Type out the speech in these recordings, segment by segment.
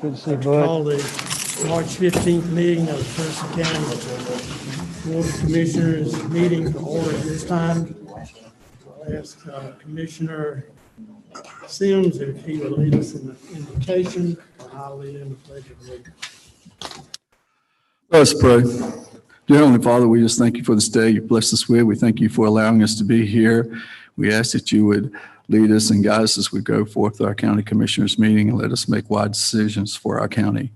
Good to see you, Call bud. the March 15th meeting of the Person County Board of Commissioners meeting to order at this time. I'll ask Commissioner Sims if he will lead us in the invocation, and I'll lead in the pledge of allegiance. Let us pray. Dear Heavenly Father, we just thank you for this day you blessed us with. We thank you for allowing us to be here. We ask that you would lead us and guide us as we go forth to our county commissioners meeting and let us make wise decisions for our county.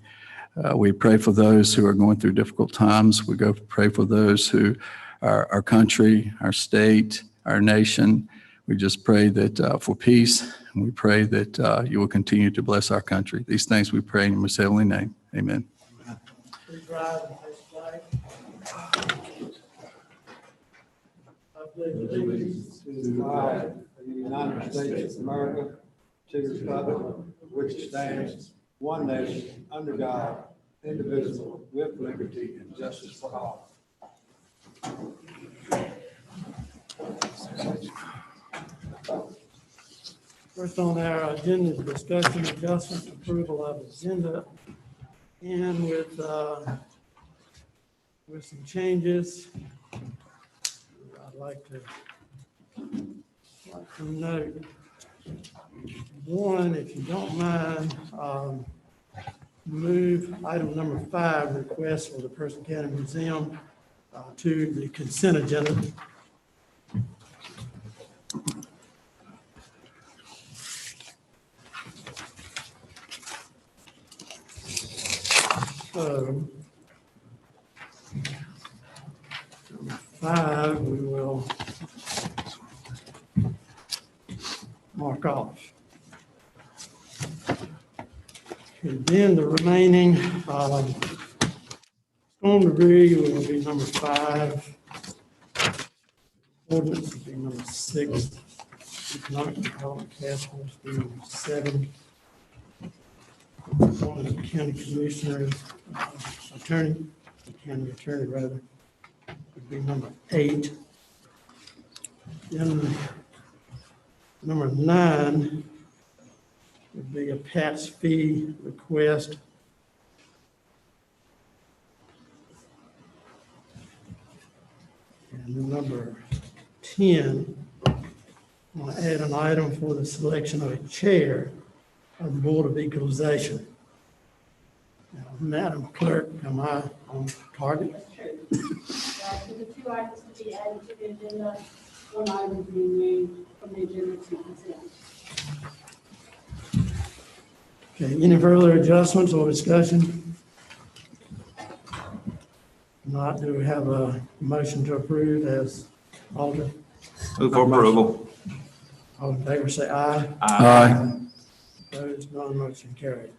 We pray for those who are going through difficult times. We go pray for those who are our country, our state, our nation. We just pray that for peace, and we pray that you will continue to bless our country. These things we pray in your most heavenly name. Amen. Please rise and face the flag. I pledge allegiance To the flag of the United States of America, to the republic which stands one nation, under God, indivisible, with liberty and justice for all. First on our agenda is discussion, adjustment, approval of agenda, and with some changes. I'd like to note one, if you don't mind, move item number 5, request for the Person County Museum, to the consent agenda. So, number 5, we will mark off. And then the remaining storm debris will be number 5. Ordinance will be number 6. Economic development task force will be number 7. One of the county commissioners, county attorney rather, would be number 8. Then number 9 would be a patch fee request. And then number 10, I want to add an item for the selection of a chair of the Board of Equalization. Now, Madam Clerk, am I on target? For the 2 items to be added to the agenda, 1 item being moved from the agenda to consent. Okay, any further adjustments or discussion? Not, do we have a motion to approve as altered? Move for approval. All in favor, say aye. Aye. Opposed, none, motion carried.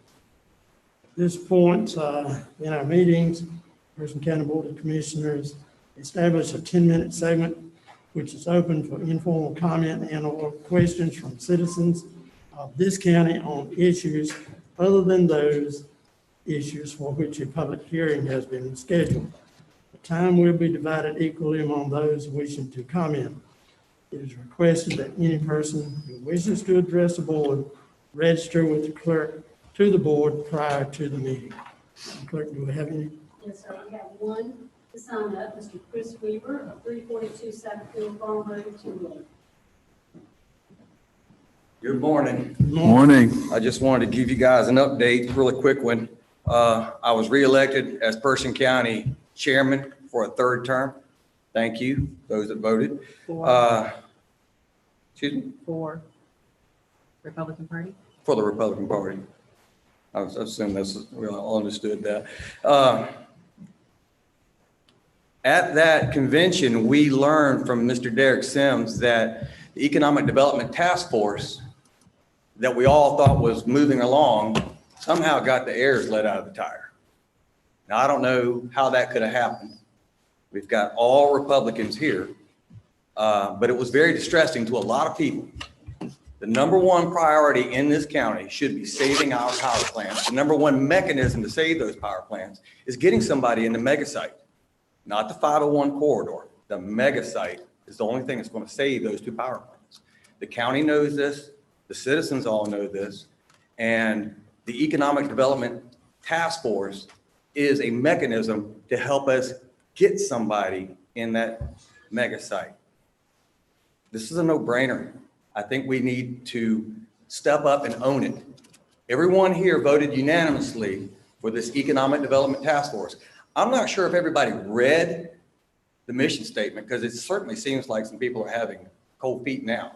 At this point, in our meetings, Person County Board of Commissioners establish a 10-minute segment which is open for informal comment and or questions from citizens of this county on issues other than those issues for which a public hearing has been scheduled. The time will be divided equally among those wishing to comment. It is requested that any person who wishes to address the board register with the clerk to the board prior to the meeting. Clerk, do we have any? Yes, sir, we have 1 to sign up, Mr. Chris Weaver of 342 Southfield Farm Road, 2 Good morning. Morning. I just wanted to give you guys an update, really quick one. I was reelected as Person County Chairman for a 3rd term. Thank you, those that voted. Excuse me? For Republican Party? For the Republican Party. I assume we all understood that. At that convention, we learned from Mr. Derek Sims that the Economic Development Task Force that we all thought was moving along somehow got the airs let out of the tire. Now, I don't know how that could have happened. We've got all Republicans here, but it was very distressing to a lot of people. The number 1 priority in this county should be saving our power plants. The number 1 mechanism to save those power plants is getting somebody in the mega site, not the 501 corridor. The mega site is the only thing that's going to save those 2 power plants. The county knows this. The citizens all know this. And the Economic Development Task Force is a mechanism to help us get somebody in that mega site. This is a no-brainer. I think we need to step up and own it. Everyone here voted unanimously for this Economic Development Task Force. I'm not sure if everybody read the mission statement, because it certainly seems like some people are having cold feet now.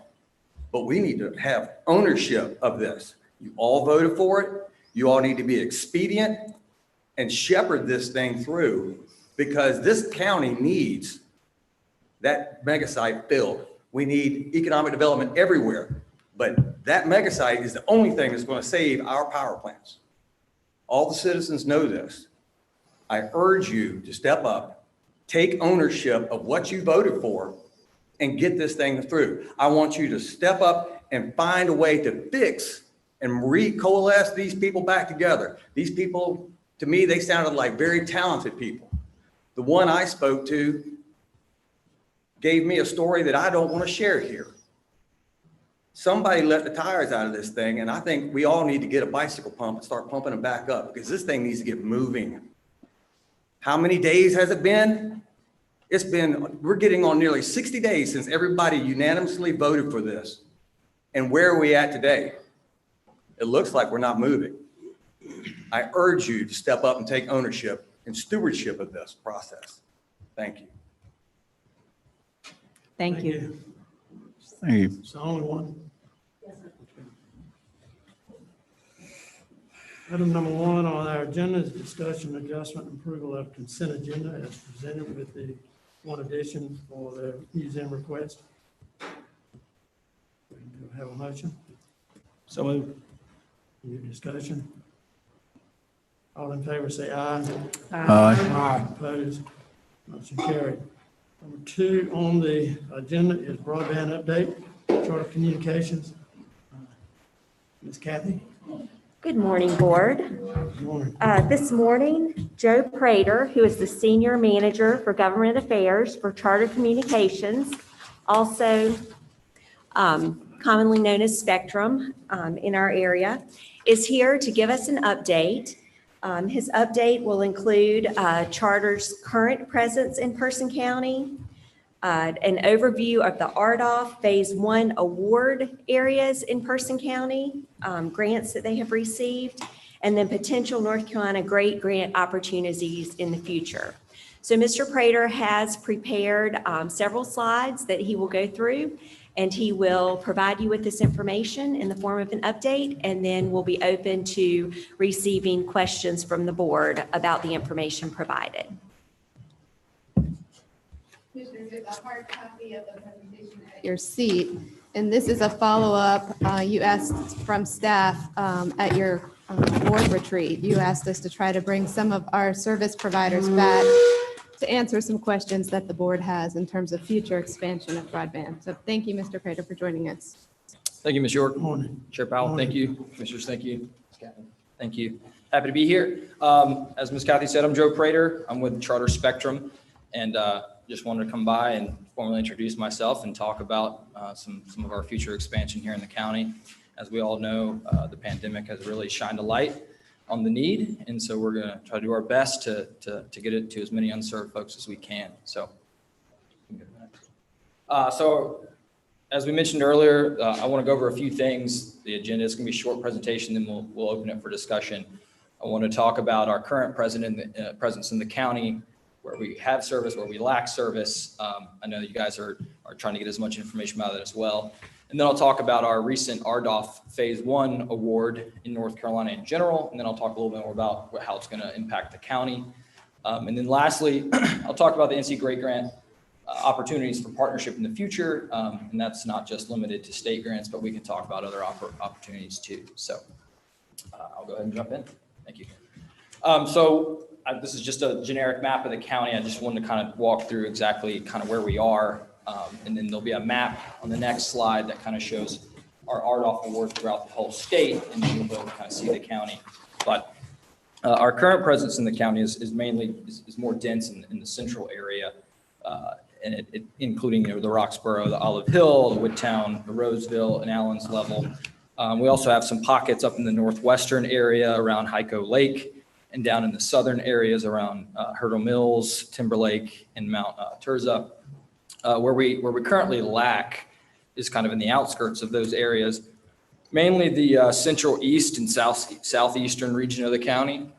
But we need to have ownership of this. You all voted for it. You all need to be expedient and shepherd this thing through, because this county needs that mega site filled. We need economic development everywhere, but that mega site is the only thing that's going to save our power plants. All the citizens know this. I urge you to step up, take ownership of what you voted for, and get this thing through. I want you to step up and find a way to fix and coalesce these people back together. These people, to me, they sounded like very talented people. The one I spoke to gave me a story that I don't want to share here. Somebody let the tires out of this thing, and I think we all need to get a bicycle pump and start pumping them back up, because this thing needs to get moving. How many days has it been? We're getting on nearly 60 days since everybody unanimously voted for this. And where are we at today? It looks like we're not moving. I urge you to step up and take ownership and stewardship of this process. Thank you. Thank you. Thank you. It's the only one. Item number 1 on our agenda is discussion, adjustment, and approval of consent agenda as presented with the one addition for the museum request. Do we have a motion? So moved. Any discussion? All in favor say aye. Aye. Opposed? Motion carried. Number 2 on the agenda is broadband update, Charter Communications. Ms. Kathy? Good morning, Board. Good morning. This morning, Joe Prater, who is the Senior Manager for Government Affairs for Charter Communications, also commonly known as Spectrum in our area, is here to give us an update. His update will include Charter's current presence in Person County, an overview of the RDOF Phase 1 award areas in Person County, grants that they have received, and then potential North Carolina Great Grant opportunities in the future. So Mr. Prater has prepared several slides that he will go through, and he will provide you with this information in the form of an update, and then we'll be open to receiving questions from the board about the information provided. Commissioners, there's a hard copy of the presentation at your seat, and this is a follow-up. You asked from staff at your board retreat. You asked us to try to bring some of our service providers back to answer some questions that the board has in terms of future expansion of broadband. So thank you, Mr. Prater, for joining us. Thank you, Ms. York. Good morning. Chair Powell, Morning. thank you. Commissioners, thank you. Ms. Kathy, thank you. Happy to be here. As Ms. Kathy said, I'm Joe Prater. I'm with Charter Spectrum, and just wanted to come by and formally introduce myself and talk about some of our future expansion here in the county. As we all know, the pandemic has really shined a light on the need, and so we're going to try to do our best to get it to as many unserved folks as we can. So as we mentioned earlier, I want to go over a few things. The agenda is going to be a short presentation, then we'll open it for discussion. I want to talk about our current presence in the county, where we have service, where we lack service. I know you guys are trying to get as much information about it as well. And then I'll talk about our recent RDOF Phase 1 award in North Carolina in general. And then I'll talk a little bit more about how it's going to impact the county. And then lastly, I'll talk about the NC Great Grant opportunities for partnership in the future. And that's not just limited to state grants, but we can talk about other opportunities too. So I'll go ahead and jump in. Thank you. This is just a generic map of the county. I just wanted to kind of walk through exactly kind of where we are. And then there'll be a map on the next slide that kind of shows our RDOF awards throughout the whole state, and you'll be able to kind of see the county. But our current presence in the county is more dense in the central area, and it including the Roxborough, the Olive Hill, the Woodtown, the Roseville, and Allen's level. We also have some pockets up in the northwestern area around Hyco Lake and down in the southern areas around Hurdle Mills, Timberlake, and Mount Tirzah. Where we currently lack is kind of in the outskirts of those areas, mainly the central east and southeastern region of the county,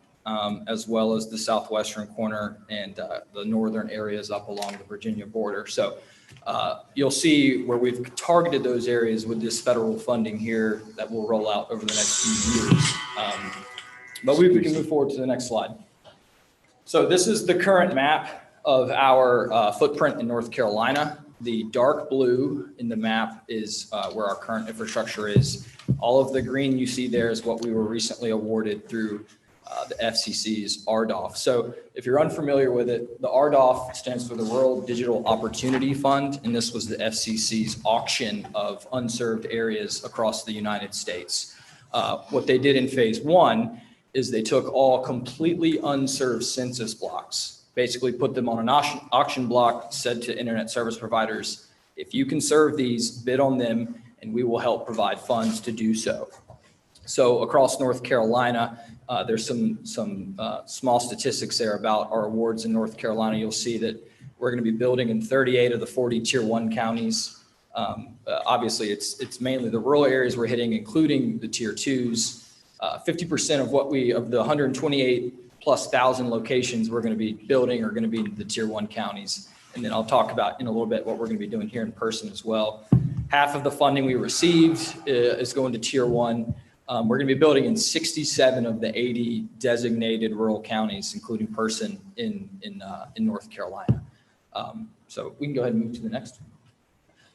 as well as the southwestern corner and the northern areas up along the Virginia border. So you'll see where we've targeted those areas with this federal funding here that will roll out over the next few years. But we can move forward to the next slide. So this is the current map of our footprint in North Carolina. The dark blue in the map is where our current infrastructure is. All of the green you see there is what we were recently awarded through the FCC's RDOF. So if you're unfamiliar with it, the RDOF stands for the Rural Digital Opportunity Fund, and this was the FCC's auction of unserved areas across the United States. What they did in phase one is they took all completely unserved census blocks, basically put them on an auction block, said to internet service providers, if you can serve these, bid on them, and we will help provide funds to do so. So across North Carolina, there's some small statistics there about our awards in North Carolina. You'll see that we're going to be building in 38 of the 40 tier 1 counties. Obviously, it's mainly the rural areas we're hitting, including the tier 2s. 50% of the 128,000+ locations we're going to be building are going to be in the tier 1 counties. And then I'll talk about in a little bit what we're going to be doing here in person as well. Half of the funding we received is going to tier 1. We're going to be building in 67 of the 80 designated rural counties, including Person in North Carolina. So we can go ahead and move to the next.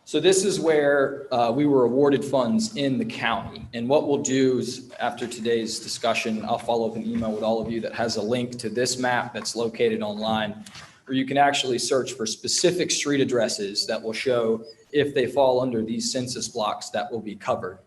So this is where we were awarded funds in the county. And what we'll do is after today's discussion, I'll follow up an email with all of you that has a link to this map that's located online, where you can actually search for specific street addresses that will show if they fall under these census blocks that will be covered.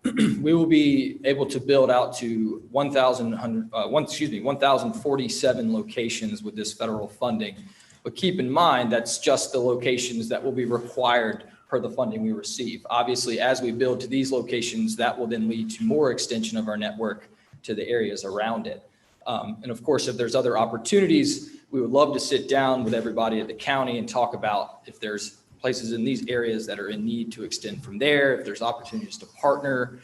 We will be able to build out to 1,047 locations with this federal funding. But keep in mind, that's just the locations that will be required per the funding we receive. Obviously, as we build to these locations, that will then lead to more extension of our network to the areas around it. And of course, if there's other opportunities, we would love to sit down with everybody at the county and talk about if there's places in these areas that are in need to extend from there. If there's opportunities to partner,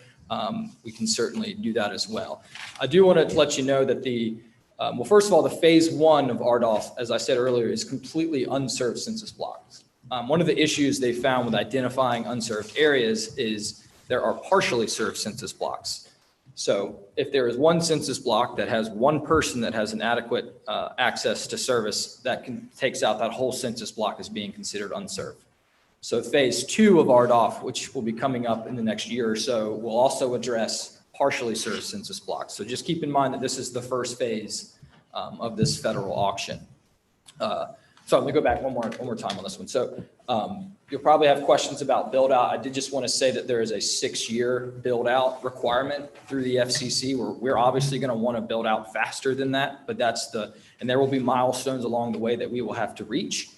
we can certainly do that as well. I do want to let you know that well, first of all, the phase one of RDOF, as I said earlier, is completely unserved census blocks. One of the issues they found with identifying unserved areas is there are partially served census blocks. So if there is one census block that has one person that has an adequate access to service, takes out that whole census block as being considered unserved. So phase two of RDOF, which will be coming up in the next year or so, will also address partially served census blocks. So just keep in mind that this is the first phase of this federal auction. So let me go back one more time on this one. So you'll probably have questions about build out. I did just want to say that there is a 6-year build out requirement through the FCC. We're obviously going to want to build out faster than that, but and there will be milestones along the way that we will have to reach.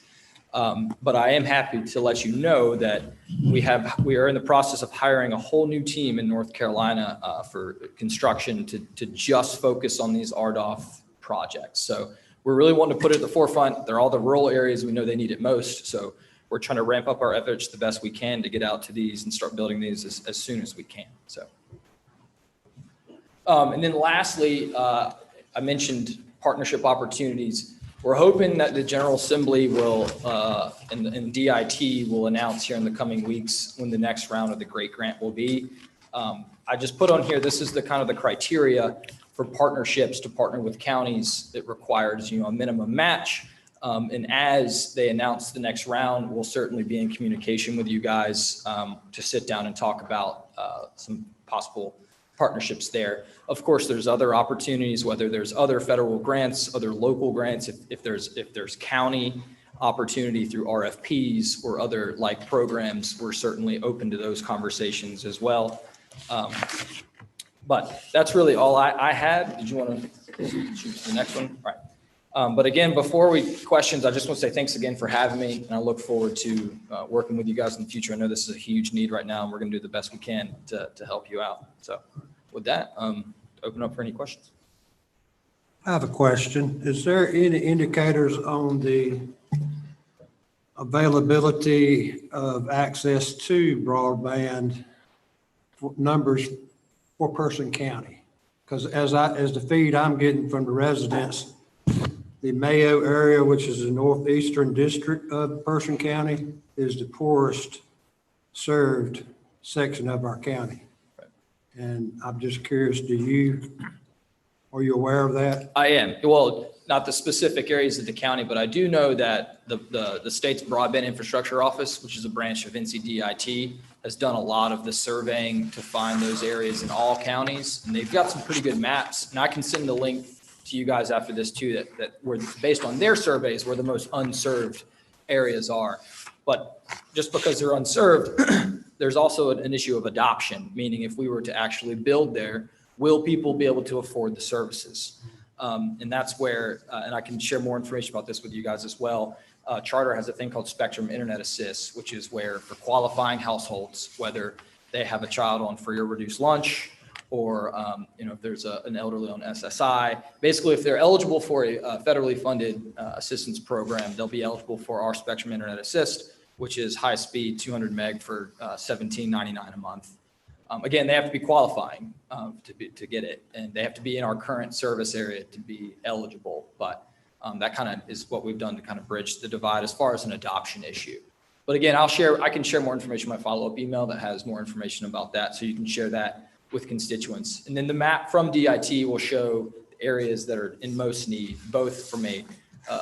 But I am happy to let you know that we are in the process of hiring a whole new team in North Carolina for construction to just focus on these RDOF projects. So we're really wanting to put it at the forefront. They're all the rural areas we know they need it most. So we're trying to ramp up our efforts the best we can to get out to these and start building these as soon as we can. So, and then lastly, I mentioned partnership opportunities. We're hoping that the General Assembly will, and DIT will announce here in the coming weeks when the next round of the GREAT grant will be. I just put on here, this is the kind of the criteria for partnerships to partner with counties. It requires, a minimum match. And as they announce the next round, we'll certainly be in communication with you guys to sit down and talk about some possible partnerships there. Of course, there's other opportunities, whether there's other federal grants, other local grants, if there's county opportunity through RFPs or other like programs, we're certainly open to those conversations as well. But that's really all I had. Did you want to shoot to the next one? All right. But again, before questions, I just want to say thanks again for having me, and I look forward to working with you guys in the future. I know this is a huge need right now, and we're going to do the best we can to help you out. So with that, open up for any questions. I have a question. Is there any indicators on the availability of access to broadband numbers for Person County? Because as the feed I'm getting from the residents, the Mayo area, which is the northeastern district of Person County, is the poorest served section of our county. And I'm just curious, are you aware of that? I am. Well, not the specific areas of the county, but I do know that the state's broadband infrastructure office, which is a branch of NCDIT, has done a lot of the surveying to find those areas in all counties. And they've got some pretty good maps. And I can send the link to you guys after this too, that were based on their surveys where the most unserved areas are. But just because they're unserved, there's also an issue of adoption, meaning if we were to actually build there, will people be able to afford the services? And that's where, and I can share more information about this with you guys as well. Charter has a thing called Spectrum Internet Assist, which is where for qualifying households, whether they have a child on free or reduced lunch, or if there's an elderly on SSI, basically if they're eligible for a federally funded assistance program, they'll be eligible for our Spectrum Internet Assist, which is high speed 200 meg for $17.99 a month. Again, they have to be qualifying to get it, and they have to be in our current service area to be eligible. But that kind of is what we've done to kind of bridge the divide as far as an adoption issue. But again, I can share more information in my follow-up email that has more information about that, so you can share that with constituents. And then the map from DIT will show areas that are in most need, both from a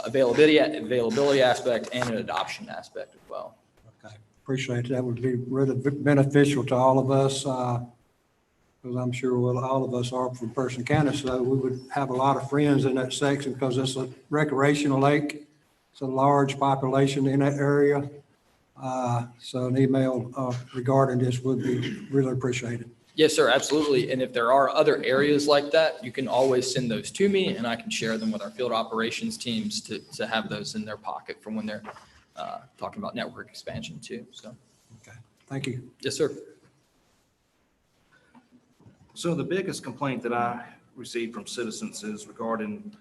availability aspect and an adoption aspect as well. Okay, appreciate it. That would be really beneficial to all of us, because I'm sure all of us are from Person County, so we would have a lot of friends in that section because it's a recreational lake. It's a large population in that area. So an email regarding this would be really appreciated. Yes, sir, absolutely. And if there are other areas like that, you can always send those to me and I can share them with our field operations teams to have those in their pocket from when they're talking about network expansion too. So, Okay, thank you. yes, sir. So the biggest complaint that I received from citizens is regarding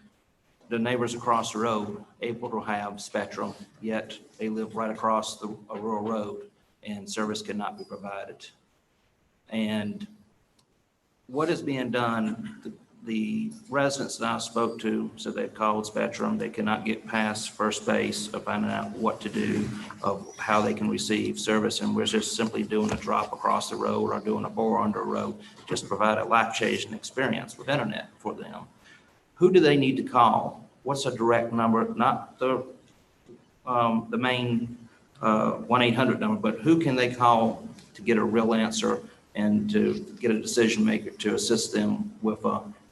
the neighbors across the road able to have Spectrum, yet they live right across a rural road and service cannot be provided. And what is being done, the residents that I spoke to, so they've called Spectrum, they cannot get past first base of finding out what to do, of how they can receive service, and we're just simply doing a drop across the road or doing a bore under a road, just to provide a life-changing experience with internet for them. Who do they need to call? What's a direct number, not the main 1-800 number, but who can they call to get a real answer and to get a decision maker to assist them with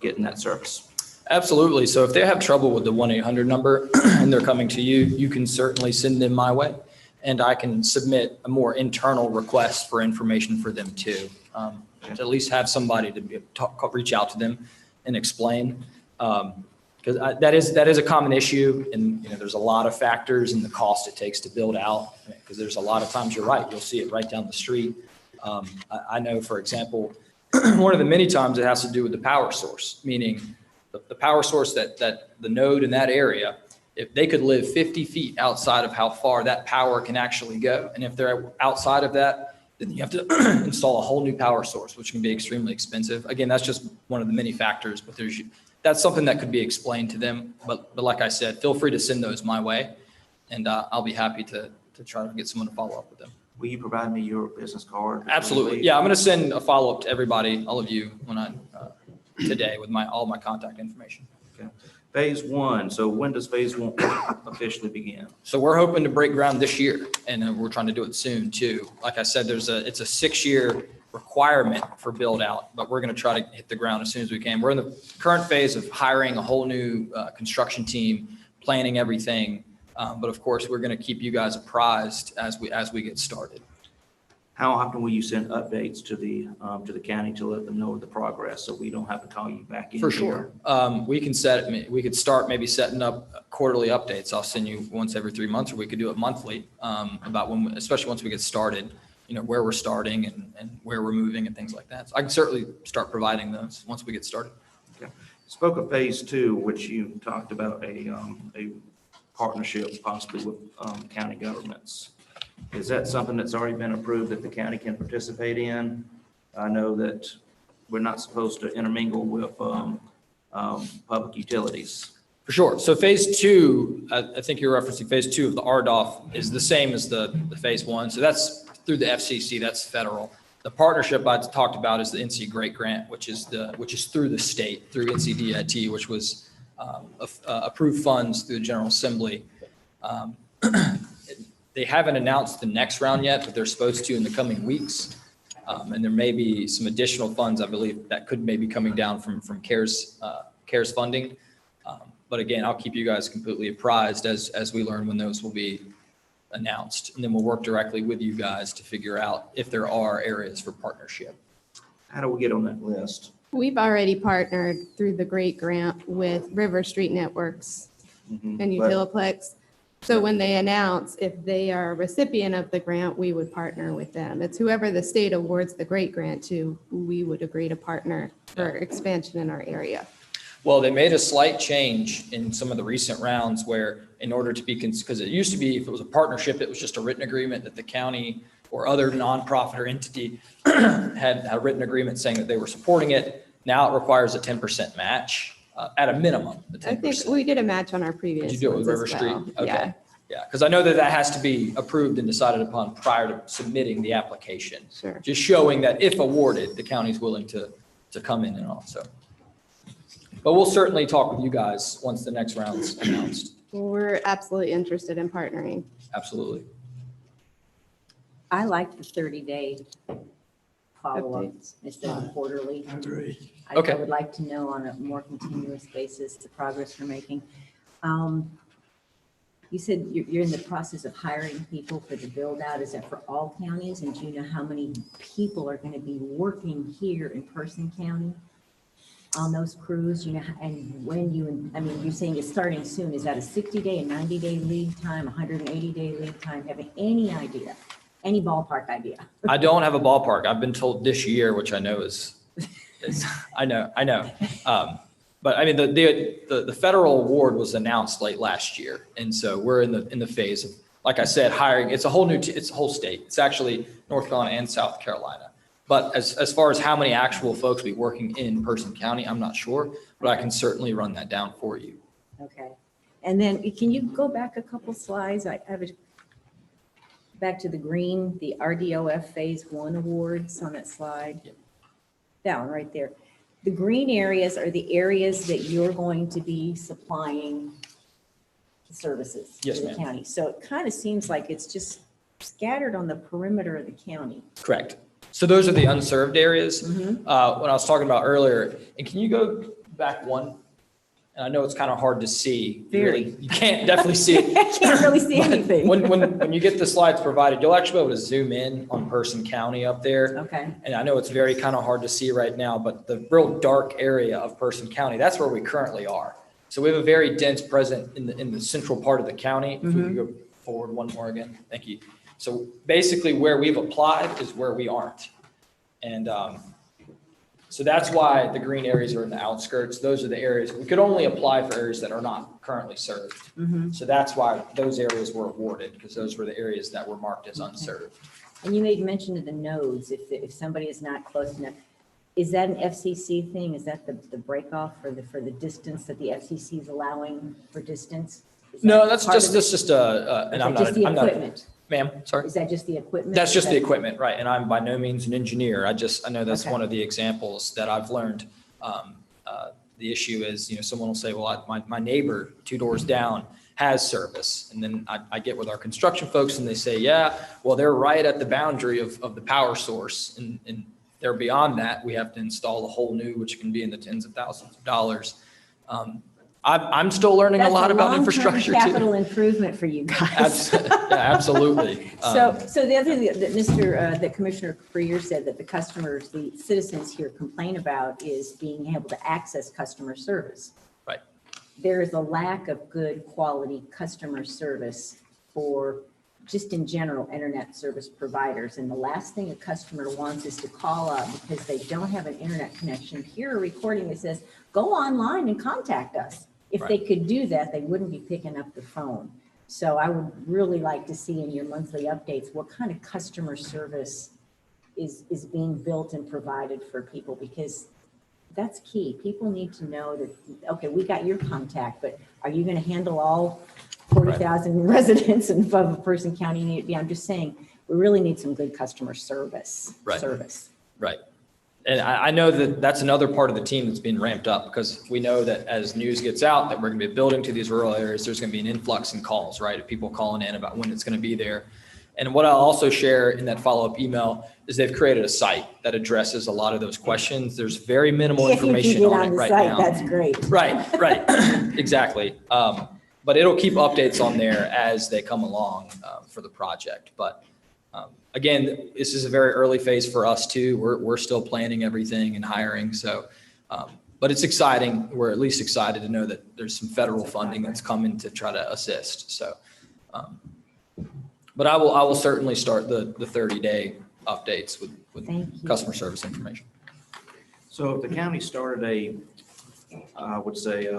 getting that service? Absolutely. So if they have trouble with the 1-800 number and they're coming to you, you can certainly send them my way. And I can submit a more internal request for information for them too. To at least have somebody to reach out to them and explain. Because that is a common issue. And there's a lot of factors in the cost it takes to build out. Because there's a lot of times, you're right, you'll see it right down the street. I know, for example, one of the many times it has to do with the power source, meaning the power source that the node in that area, if they could live 50 feet outside of how far that power can actually go. And if they're outside of that, then you have to install a whole new power source, which can be extremely expensive. Again, that's just one of the many factors, but that's something that could be explained to them. But like I said, feel free to send those my way, and I'll be happy to try to get someone to follow up with them. Will you provide me your business card? Absolutely. Yeah, I'm going to send a follow-up to everybody, all of you, today with all my contact information. Okay. Phase 1. So when does phase 1 officially begin? So we're hoping to break ground this year, and we're trying to do it soon too. Like I said, it's a 6-year requirement for build out, but we're going to try to hit the ground as soon as we can. We're in the current phase of hiring a whole new construction team, planning everything. But of course, we're going to keep you guys apprised as we get started. how often will you send updates to the county to let them know the progress, so we don't have to call you back in? For here? sure. We could start maybe setting up quarterly updates. I'll send you once every 3 months, or we could do it monthly, about when, especially once we get started, where we're starting and where we're moving and things like that. So I can certainly start providing those once we get started. Okay. Spoke of phase 2, which you talked about a partnership possibly with county governments. Is that something that's already been approved that the county can participate in? I know that we're not supposed to intermingle with public utilities. For sure. So phase 2, I think you're referencing phase 2 of the RDOF is the same as the phase 1. So that's through the FCC, that's federal. The partnership I talked about is the NC Great Grant, which is through the state, through NCDIT, which was approved funds through the General Assembly. They haven't announced the next round yet, but they're supposed to in the coming weeks. And there may be some additional funds, I believe, that could maybe coming down from CARES funding. But again, I'll keep you guys completely apprised as we learn when those will be announced. And then we'll work directly with you guys to figure out if there are areas for partnership. How do we get on that list? We've already partnered through the Great Grant with River Street Networks and But- Utiliplex. So when they announce if they are a recipient of the grant, we would partner with them. It's whoever the state awards the Great Grant to, we would agree to partner for expansion in our area. Well, they made a slight change in some of the recent rounds where in order to be, because it used to be, if it was a partnership, it was just a written agreement that the county or other nonprofit or entity had a written agreement saying that they were supporting it. Now it requires a 10% match at a minimum, the 10%. I think we did a match on our previous. Did you do it with ones River as Street? well. Okay. Yeah. Yeah, because I know that has to be approved and decided upon prior to submitting the application. Sure. Just showing that if awarded, the county's willing to come in and all, so. But we'll certainly talk with you guys once the next round's announced. We're absolutely interested in partnering. Absolutely. I like the 30-day follow-up Updates. instead of quarterly. I agree. I Okay. would like to know on a more continuous basis the progress we're making. You said you're in the process of hiring people for the build out. Is that for all counties? And do you know how many people are going to be working here in Person County on those crews? And when you're saying it's starting soon. Is that a 60-day, a 90-day lead time, 180-day lead time? Have any idea? Any ballpark idea? I don't have a ballpark. I've been told this year, which I know is I know. But I mean, the federal award was announced late last year. And so we're in the phase of, like I said, hiring. It's a whole state. It's actually North Carolina and South Carolina. But as far as how many actual folks be working in Person County, I'm not sure, but I can certainly run that down for you. Okay. And then can you go back a couple slides? I have back to the green, the RDOF Phase 1 awards on that slide. Yep. That one right there. The green areas are the areas that you're going to be supplying services Yes, to the ma'am. county. So it kind of seems like it's just scattered on the perimeter of the county. Correct. So those are the unserved areas. Mhm. When I was talking about earlier, and can you go back one? And I know it's kind of hard to see. Very. You can't definitely see it. I can't really see But anything. When you get the slides provided, you'll actually be able to zoom in on Person County up there. Okay. And I know it's very kind of hard to see right now, but the real dark area of Person County, that's where we currently are. So we have a very dense presence in the central part of the county. If we could go forward one more again, thank you. So basically where we've applied is where we aren't. And so that's why the green areas are in the outskirts. Those are the areas, we could only apply for areas that are not currently served. So that's why those areas were awarded, because those were the areas that were marked as unserved. And you made mention of the nodes, if somebody is not close enough. Is that an FCC thing? Is that the break off for the distance that the FCC is allowing for distance? Is No, that that's part of just, it? that's just Or and is I'm that just the not, equipment? ma'am, sorry. Is that just the equipment? That's just Is the that- equipment, right? And I'm by no means an engineer. I know that's Okay. one of the examples that I've learned. The issue is, someone will say, well, my neighbor 2 doors down has service. And then I get with our construction folks and they say, yeah, well, they're right at the boundary of the power source. And they're beyond that. We have to install a whole new, which can be in the tens of thousands of dollars. I'm still learning a lot about infrastructure That's a long-term too. capital improvement for you guys. Absolutely. So the other thing that Commissioner Freer said that the customers, the citizens here complain about is being able to access customer service. Right. There is a lack of good quality customer service for just in general internet service providers. And the last thing a customer wants is to call up because they don't have an internet connection, hear a recording that says, go online and contact us. If they could do that, they wouldn't be picking up the phone. So I would really like to see in your monthly updates, what kind of customer service is being built and provided for people, because that's key. People need to know that, okay, we got your contact, but are you going to handle all 40,000 residents in Person County? Yeah, I'm just saying, we really need some good customer service. Right. And I know that that's another part of the team that's been ramped up, because we know that as news gets out that we're going to be building to these rural areas, there's going to be an influx in calls, right? Of people calling in about when it's going to be there. And what I'll also share in that follow-up email is they've created a site that addresses a lot of those questions. There's very minimal information on it right now. That's great. Right. Exactly. But it'll keep updates on there as they come along for the project. But again, this is a very early phase for us too. We're still planning everything and hiring. So, but it's exciting. We're at least excited to know that there's some federal funding that's coming to try to assist. So, but I will certainly start the 30-day updates with customer service information. So if the county started I would say,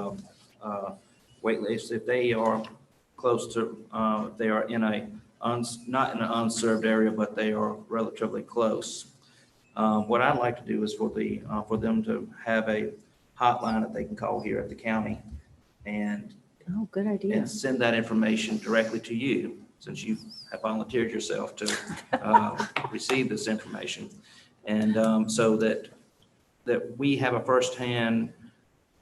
wait list, if they are close to, if they are in not in an unserved area, but they are relatively close. What I'd like to do is for them to have a hotline that they can call here at the county and good idea. And send that information directly to you, since you have volunteered yourself to receive this information. And so that we have a firsthand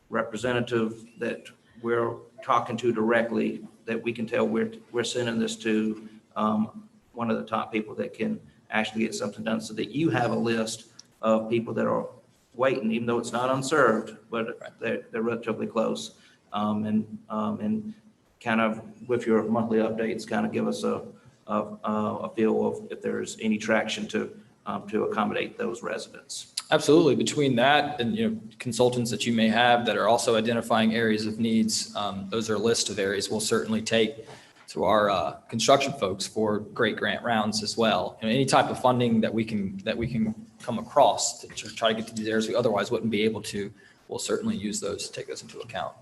representative that we're talking to directly, that we can tell we're sending this to one of the top people that can actually get something done, so that you have a list of people that are waiting, even though it's not unserved, but they're relatively close. And kind of with your monthly updates, kind of give us a feel of if there's any traction to accommodate those residents. Absolutely. Between that and consultants that you may have that are also identifying areas of needs, those are a list of areas we'll certainly take to our construction folks for great grant rounds as well. Any type of funding that we can come across to try to get to these areas we otherwise wouldn't be able to, we'll certainly use those to take those into account.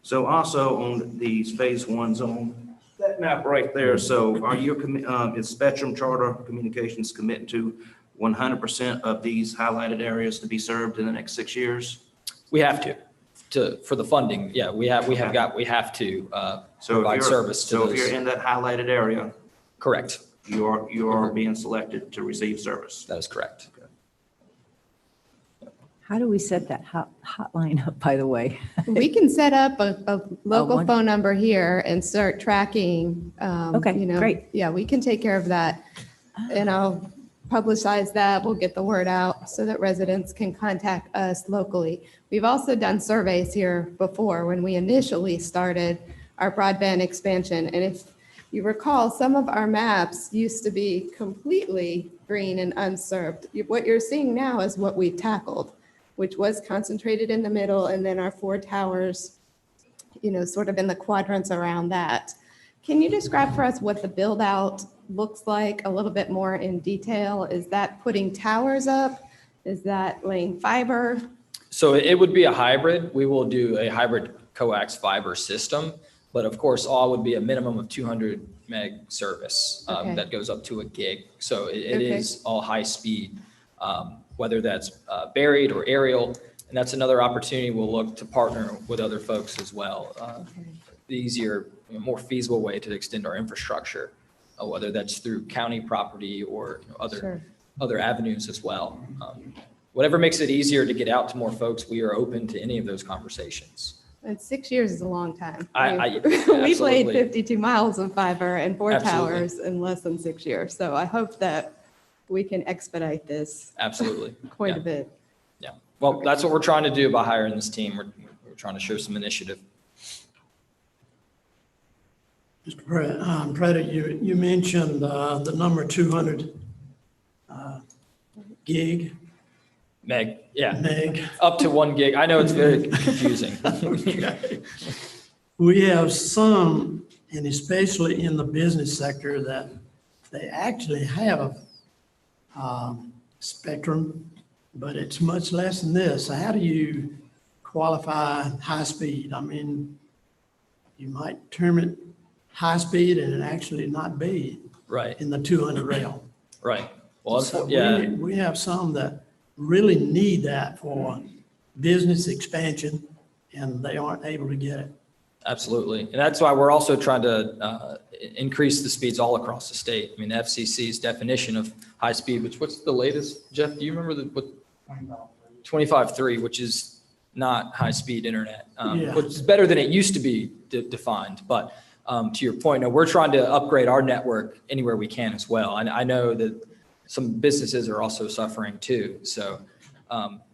So also on these phase 1 zone, that map right there. So are you, is Spectrum Charter Communications committed to 100% of these highlighted areas to be served in the next 6 years? We have to for the funding. Yeah, we have to provide service to those. So if you're in that highlighted area. Correct. You are being selected to receive service. That is correct. How do we set that hotline up, by the way? We can set up a local phone number here and start tracking. Great. Yeah, we can take care of that. And I'll publicize that. We'll get the word out so that residents can contact us locally. We've also done surveys here before when we initially started our broadband expansion. And if you recall, some of our maps used to be completely green and unserved. What you're seeing now is what we tackled, which was concentrated in the middle, and then our 4 towers, sort of in the quadrants around that. Can you describe for us what the build out looks like a little bit more in detail? Is that putting towers up? Is that laying fiber? So it would be a hybrid. We will do a hybrid coax fiber system, but of course, all would be a minimum of 200 meg service that goes up to a gig. So it is all high speed, whether that's buried or aerial. And that's another opportunity we'll look to partner with other folks as well. The easier, more feasible way to extend our infrastructure, whether that's through county property or other avenues as well. Whatever makes it easier to get out to more folks, we are open to any of those conversations. And 6 years is a long time. We've laid 52 miles of fiber and 4 towers in less than 6 years. So I hope that we can expedite this. Absolutely. Quite a bit. Yeah. Well, that's what we're trying to do by hiring this team. We're trying to show some initiative. Mr. Prater, you mentioned the number 200 gig, Meg, yeah, meg. up to 1 gig. I know it's very confusing. Okay. We have some, and especially in the business sector, that they actually have spectrum, but it's much less than this. So how do you qualify high speed? I mean, you might term it high speed and it actually not be Right, in the 200 realm. right. Well, So yeah, we have some that really need that for business expansion, and they aren't able to get it. absolutely. And that's why we're also trying to increase the speeds all across the state. I mean, the FCC's definition of high speed, what's the latest? Jeff, do you remember what 25.3, which is not high speed internet, Yeah. which is better than it used to be defined. But to your point, no, we're trying to upgrade our network anywhere we can as well. And I know that some businesses are also suffering too. So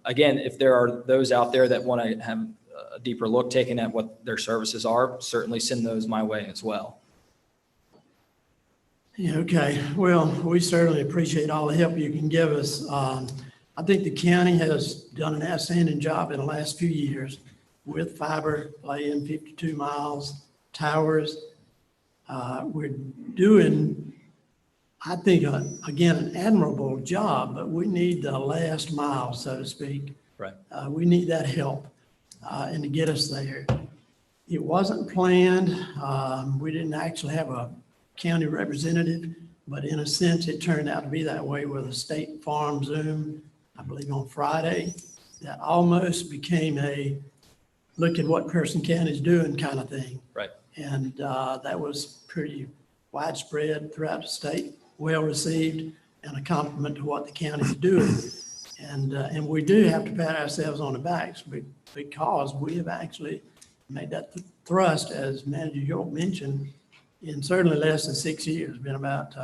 again, if there are those out there that want to have a deeper look taken at what their services are, certainly send those my way as well. Yeah, okay. Well, we certainly appreciate all the help you can give us. I think the county has done an outstanding job in the last few years with fiber laying 52 miles, towers. We're doing, I think, again, an admirable job, but we need the last mile, so to speak. Right. We need that help and to get us there. It wasn't planned. We didn't actually have a county representative, but in a sense, it turned out to be that way with a State Farm Zoom, I believe on Friday, that almost became a look at what Person County's doing kind of thing. Right. And that was pretty widespread throughout the state, well received, and a compliment to what the county's doing. And we do have to pat ourselves on the backs because we have actually made that thrust, as Manager York mentioned, in certainly less than 6 years, been about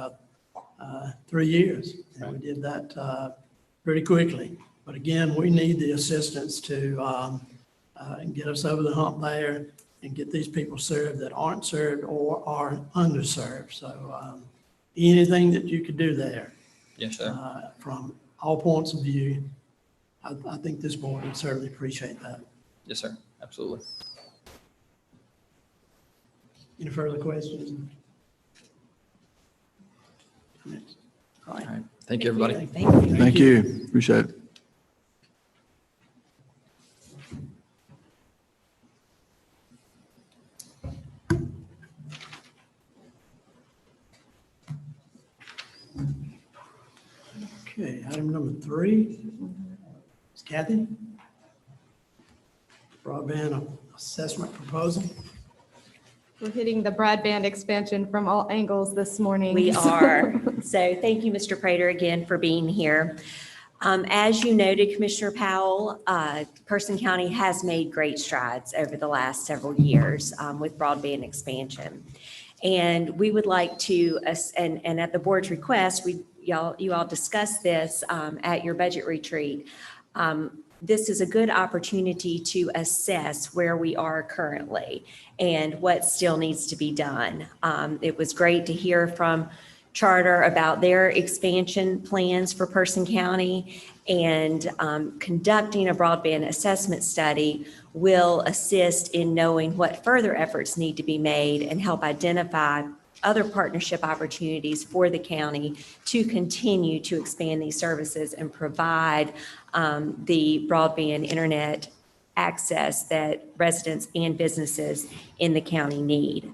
3 years. And we did that pretty quickly. But again, we need the assistance to get us over the hump there and get these people served that aren't served or are underserved. So anything that you could do there. Yes, sir. From all points of view, I think this board would certainly appreciate that. Yes, sir. Absolutely. Any further questions? All All right. right. Thank you, everybody. Thank you. Thank you. Appreciate it. Okay, item number 3. Is Kathy? Broadband assessment proposal. We're hitting the broadband expansion from all angles this morning. We are. So thank you, Mr. Prater, again for being here. As you noted, Commissioner Powell, Person County has made great strides over the last several years with broadband expansion. And we would like to, and at the board's request, you all discussed this at your budget retreat. This is a good opportunity to assess where we are currently and what still needs to be done. It was great to hear from Charter about their expansion plans for Person County, and conducting a broadband assessment study will assist in knowing what further efforts need to be made and help identify other partnership opportunities for the county to continue to expand these services and provide the broadband internet access that residents and businesses in the county need.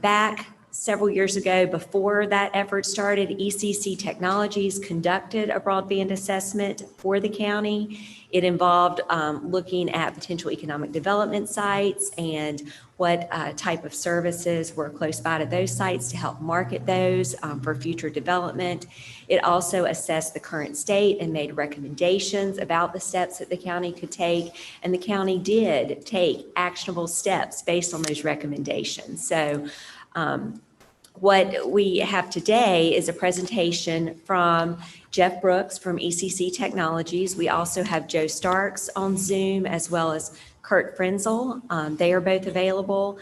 Back several years ago, before that effort started, ECC Technologies conducted a broadband assessment for the county. It involved looking at potential economic development sites and what type of services were close by to those sites to help market those for future development. It also assessed the current state and made recommendations about the steps that the county could take. And the county did take actionable steps based on those recommendations. So what we have today is a presentation from Jeff Brooks from ECC Technologies. We also have Joe Starks on Zoom, as well as Kurt Frenzel. They are both available.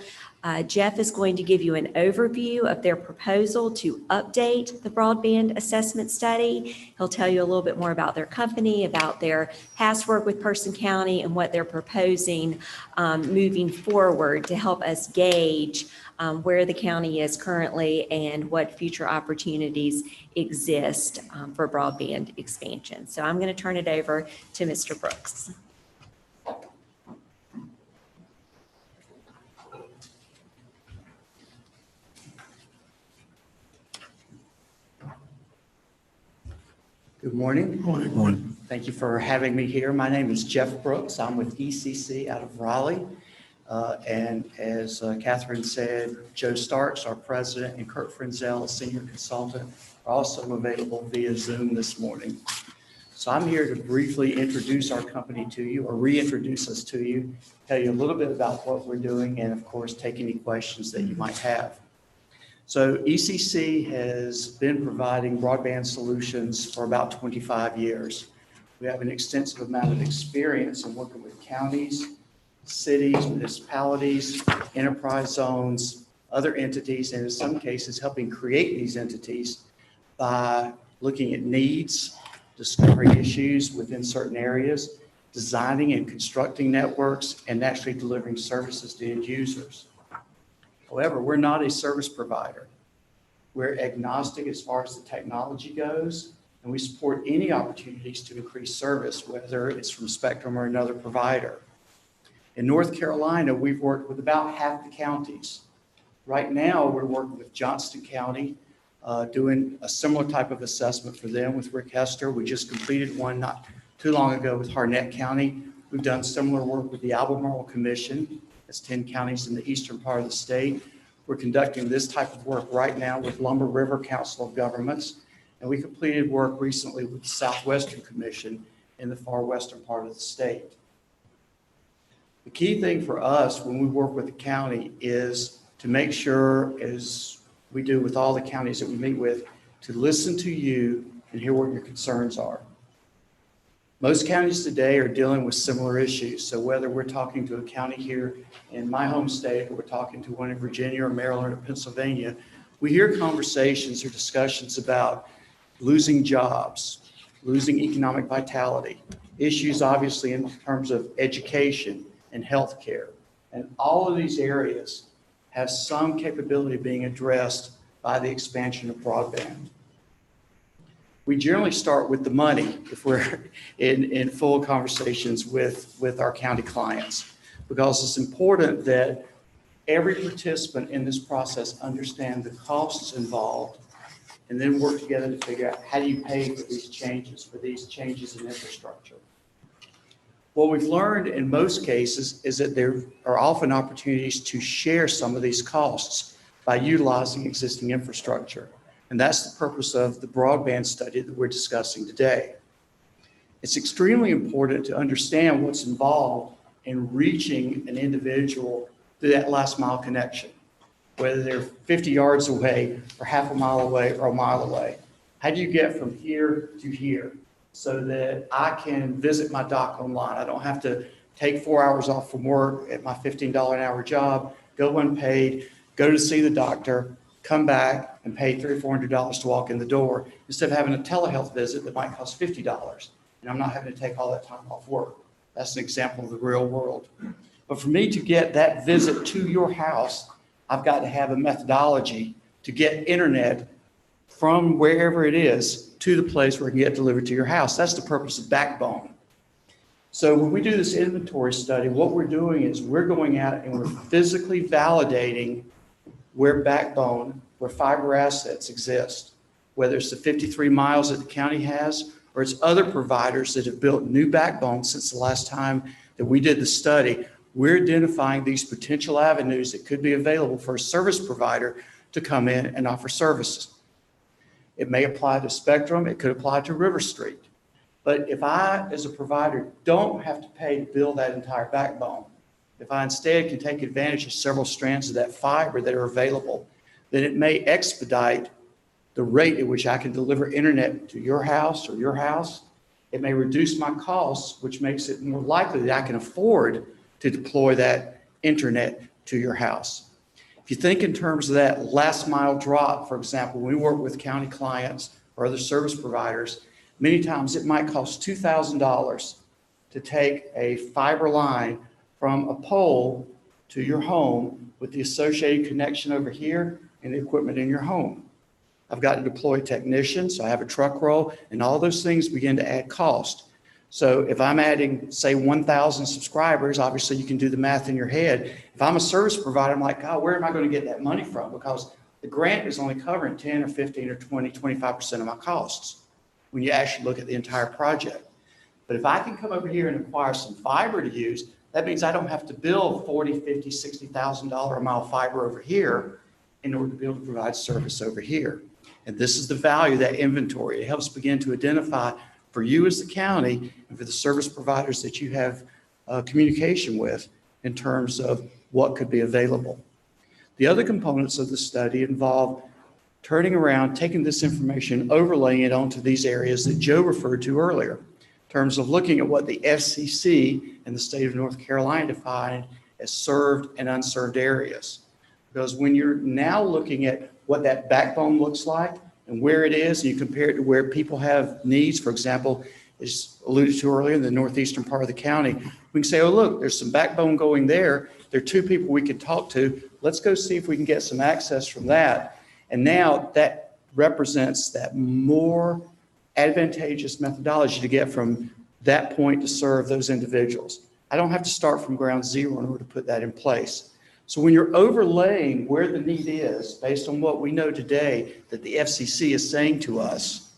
Jeff is going to give you an overview of their proposal to update the broadband assessment study. He'll tell you a little bit more about their company, about their past work with Person County, and what they're proposing moving forward to help us gauge where the county is currently and what future opportunities exist for broadband expansion. So I'm going to turn it over to Mr. Brooks. Good morning. Morning. Thank you for having me here. My name is Jeff Brooks. I'm with ECC out of Raleigh. And as Catherine said, Joe Starks, our president, and Kurt Frenzel, a senior consultant, are also available via Zoom this morning. So I'm here to briefly introduce our company to you, or reintroduce us to you, tell you a little bit about what we're doing, and of course, take any questions that you might have. So ECC has been providing broadband solutions for about 25 years. We have an extensive amount of experience in working with counties, cities, municipalities, enterprise zones, other entities, and in some cases helping create these entities by looking at needs, discovering issues within certain areas, designing and constructing networks, and actually delivering services to end users. However, we're not a service provider. We're agnostic as far as the technology goes, and we support any opportunities to increase service, whether it's from Spectrum or another provider. In North Carolina, we've worked with about half the counties. Right now, we're working with Johnston County, doing a similar type of assessment for them with Rick Hester. We just completed one not too long ago with Harnett County. We've done similar work with the Albemarle Commission. That's 10 counties in the eastern part of the state. We're conducting this type of work right now with Lumber River Council of Governments. And we completed work recently with the Southwestern Commission in the far western part of the state. The key thing for us when we work with the county is to make sure, as we do with all the counties that we meet with, to listen to you and hear what your concerns are. Most counties today are dealing with similar issues. So whether we're talking to a county here in my home state, or we're talking to one in Virginia or Maryland or Pennsylvania, we hear conversations or discussions about losing jobs, losing economic vitality, issues obviously in terms of education and healthcare. And all of these areas have some capability of being addressed by the expansion of broadband. We generally start with the money if we're in full conversations with our county clients, because it's important that every participant in this process understand the costs involved and then work together to figure out how do you pay for these changes in infrastructure. What we've learned in most cases is that there are often opportunities to share some of these costs by utilizing existing infrastructure. And that's the purpose of the broadband study that we're discussing today. It's extremely important to understand what's involved in reaching an individual through that last mile connection, whether they're 50 yards away or half a mile away or a mile away. How do you get from here to here so that I can visit my doc online? I don't have to take 4 hours off from work at my $15 an hour job, go unpaid, go to see the doctor, come back and pay $300 or $400 to walk in the door instead of having a telehealth visit that might cost $50. And I'm not having to take all that time off work. That's an example of the real world. But for me to get that visit to your house, I've got to have a methodology to get internet from wherever it is to the place where it can get delivered to your house. That's the purpose of backbone. So when we do this inventory study, what we're doing is we're going out and we're physically validating where backbone, where fiber assets exist, whether it's the 53 miles that the county has, or it's other providers that have built new backbone since the last time that we did the study. We're identifying these potential avenues that could be available for a service provider to come in and offer services. It may apply to Spectrum, it could apply to River Street. But if I, as a provider, don't have to pay to build that entire backbone, if I instead can take advantage of several strands of that fiber that are available, then it may expedite the rate at which I can deliver internet to your house or your house. It may reduce my costs, which makes it more likely that I can afford to deploy that internet to your house. you think in terms of that last mile drop, for example, when we work with county clients or other service providers, many times it might cost $2,000 to take a fiber line from a pole to your home with the associated connection over here and the equipment in your home. I've got to deploy technicians, so I have a truck roll, and all those things begin to add cost. So if I'm adding, say, 1,000 subscribers, obviously you can do the math in your head. If I'm a service provider, I'm like, God, where am I going to get that money from? Because the grant is only covering 10 or 15 or 20, 25% of my costs when you actually look at the entire project. But if I can come over here and acquire some fiber to use, that means I don't have to build $40,000, $50,000, $60,000 a mile fiber over here in order to be able to provide service over here. And this is the value of that inventory. It helps begin to identify for you as the county and for the service providers that you have communication with in terms of what could be available. The other components of the study involve turning around, taking this information, overlaying it onto these areas that Joe referred to earlier, in terms of looking at what the FCC and the state of North Carolina defined as served and unserved areas. Because when you're now looking at what that backbone looks like and where it is, and you compare it to where people have needs, for example, as alluded to earlier in the northeastern part of the county, we can say, oh, look, there's some backbone going there. There are two people we can talk to. Let's go see if we can get some access from that. And now that represents that more advantageous methodology to get from that point to serve those individuals. I don't have to start from ground zero in order to put that in place. So when you're overlaying where the need is, based on what we know today that the FCC is saying to us,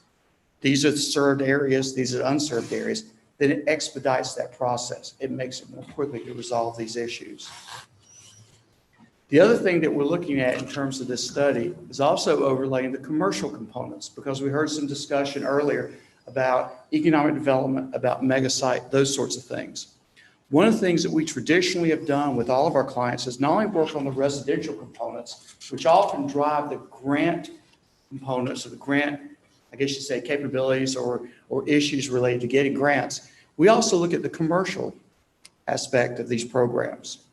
these are the served areas, these are the unserved areas, then it expedites that process. It makes it more quickly to resolve these issues. The other thing that we're looking at in terms of this study is also overlaying the commercial components, because we heard some discussion earlier about economic development, about mega site, those sorts of things. One of the things that we traditionally have done with all of our clients is not only work on the residential components, which often drive the grant components or the grant, I guess you say, capabilities or issues related to getting grants. We also look at the commercial aspect of these programs.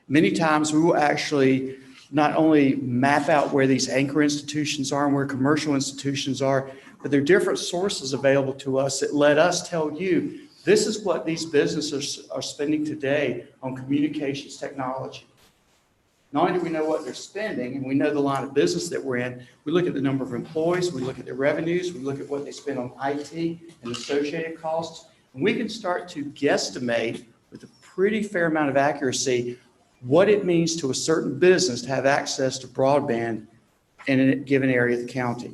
Many times we will actually not only map out where these anchor institutions are and where commercial institutions are, but there are different sources available to us that let us tell you, this is what these businesses are spending today on communications technology. Not only do we know what they're spending and we know the line of business that we're in, we look at the number of employees, we look at their revenues, we look at what they spend on IT and associated costs, and we can start to guesstimate with a pretty fair amount of accuracy what it means to a certain business to have access to broadband in a given area of the county.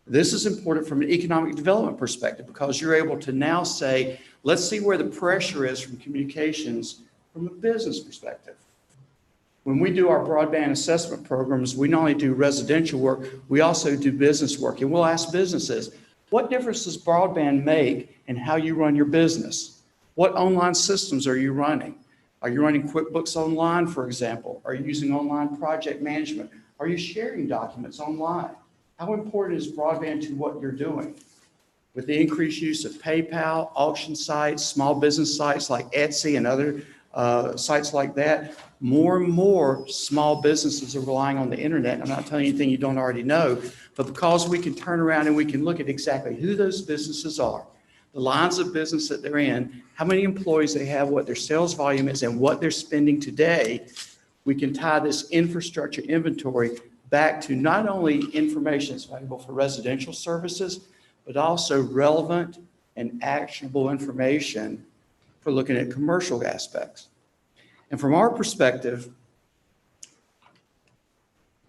This is important from an economic development perspective because you're able to now say, let's see where the pressure is from communications from a business perspective. When we do our broadband assessment programs, we not only do residential work, we also do business work. And we'll ask businesses, what difference does broadband make in how you run your business? What online systems are you running? Are you running QuickBooks Online, for example? Are you using online project management? Are you sharing documents online? How important is broadband to what you're doing? With the increased use of PayPal, auction sites, small business sites like Etsy and other sites like that, more and more small businesses are relying on the internet. I'm not telling you anything you don't already know, but because we can turn around and we can look at exactly who those businesses are, the lines of business that they're in, how many employees they have, what their sales volume is, and what they're spending today, we can tie this infrastructure inventory back to not only information that's valuable for residential services, but also relevant and actionable information for looking at commercial aspects. And from our perspective,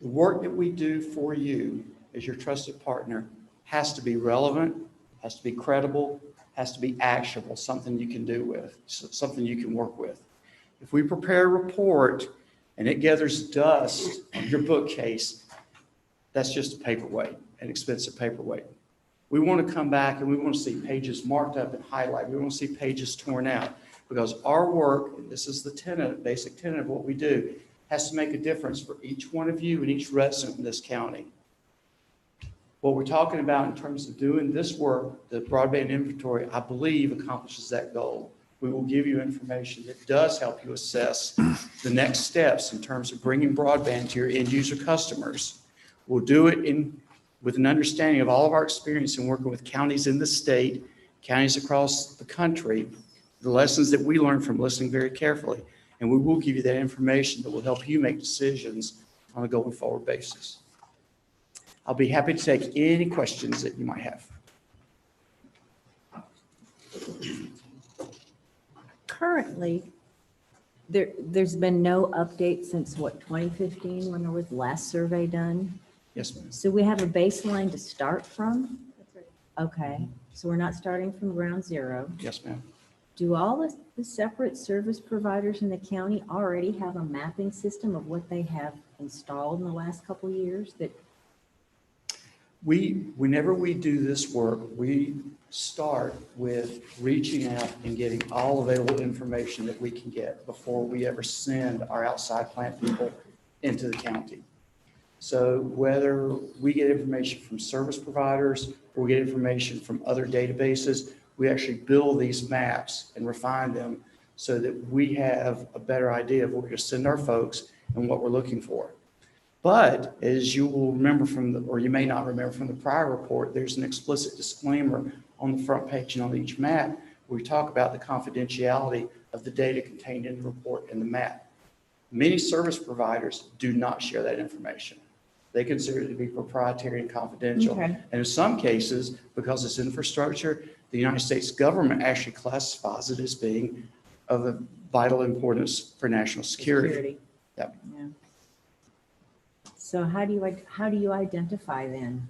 the work that we do for you as your trusted partner has to be relevant, has to be credible, has to be actionable, something you can do with, something you can work with. If we prepare a report and it gathers dust on your bookcase, that's just a paperweight, an expensive paperweight. We want to come back and we want to see pages marked up and highlighted. We want to see pages torn out because our work, and this is the tenet, basic tenet of what we do, has to make a difference for each one of you and each resident in this county. What we're talking about in terms of doing this work, the broadband inventory, I believe accomplishes that goal. We will give you information that does help you assess the next steps in terms of bringing broadband to your end user customers. We'll do it with an understanding of all of our experience in working with counties in the state, counties across the country, the lessons that we learned from listening very carefully. And we will give you that information that will help you make decisions on a going forward basis. I'll be happy to take any questions that you might have. Currently, there's been no update since what, 2015, when there was the last survey done? Yes, ma'am. So we have a baseline to start from? Okay, so we're not starting from ground zero. Yes, ma'am. Do all the separate service providers in the county already have a mapping system of what they have installed in the last couple of years that? Whenever we do this work, we start with reaching out and getting all available information that we can get before we ever send our outside plant people into the county. So whether we get information from service providers or we get information from other databases, we actually build these maps and refine them so that we have a better idea of where we're going to send our folks and what we're looking for. But as you will remember or you may not remember from the prior report, there's an explicit disclaimer on the front page and on each map where we talk about the confidentiality of the data contained in the report and the map. Many service providers do not share that information. They consider it to be proprietary and confidential. Okay. And in some cases, because it's infrastructure, the United States government actually classifies it as being of a vital importance for national security. Yep. Yeah. So how do you identify then?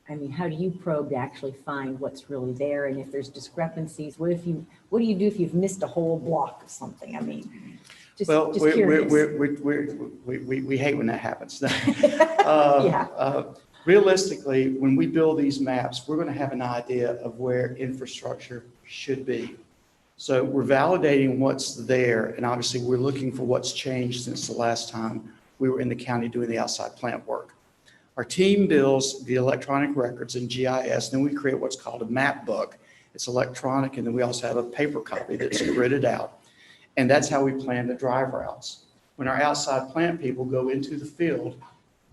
I mean, how do you probe to actually find what's really there? And if there's discrepancies, what do you do if you've missed a whole block of something? I mean, just curious. We hate when that happens. Yeah. Realistically, when we build these maps, we're going to have an idea of where infrastructure should be. So we're validating what's there, and obviously we're looking for what's changed since the last time we were in the county doing the outside plant work. Our team builds the electronic records in GIS, then we create what's called a map book. It's electronic, and then we also have a paper copy that's gridded out. And that's how we plan the drive routes. When our outside plant people go into the field,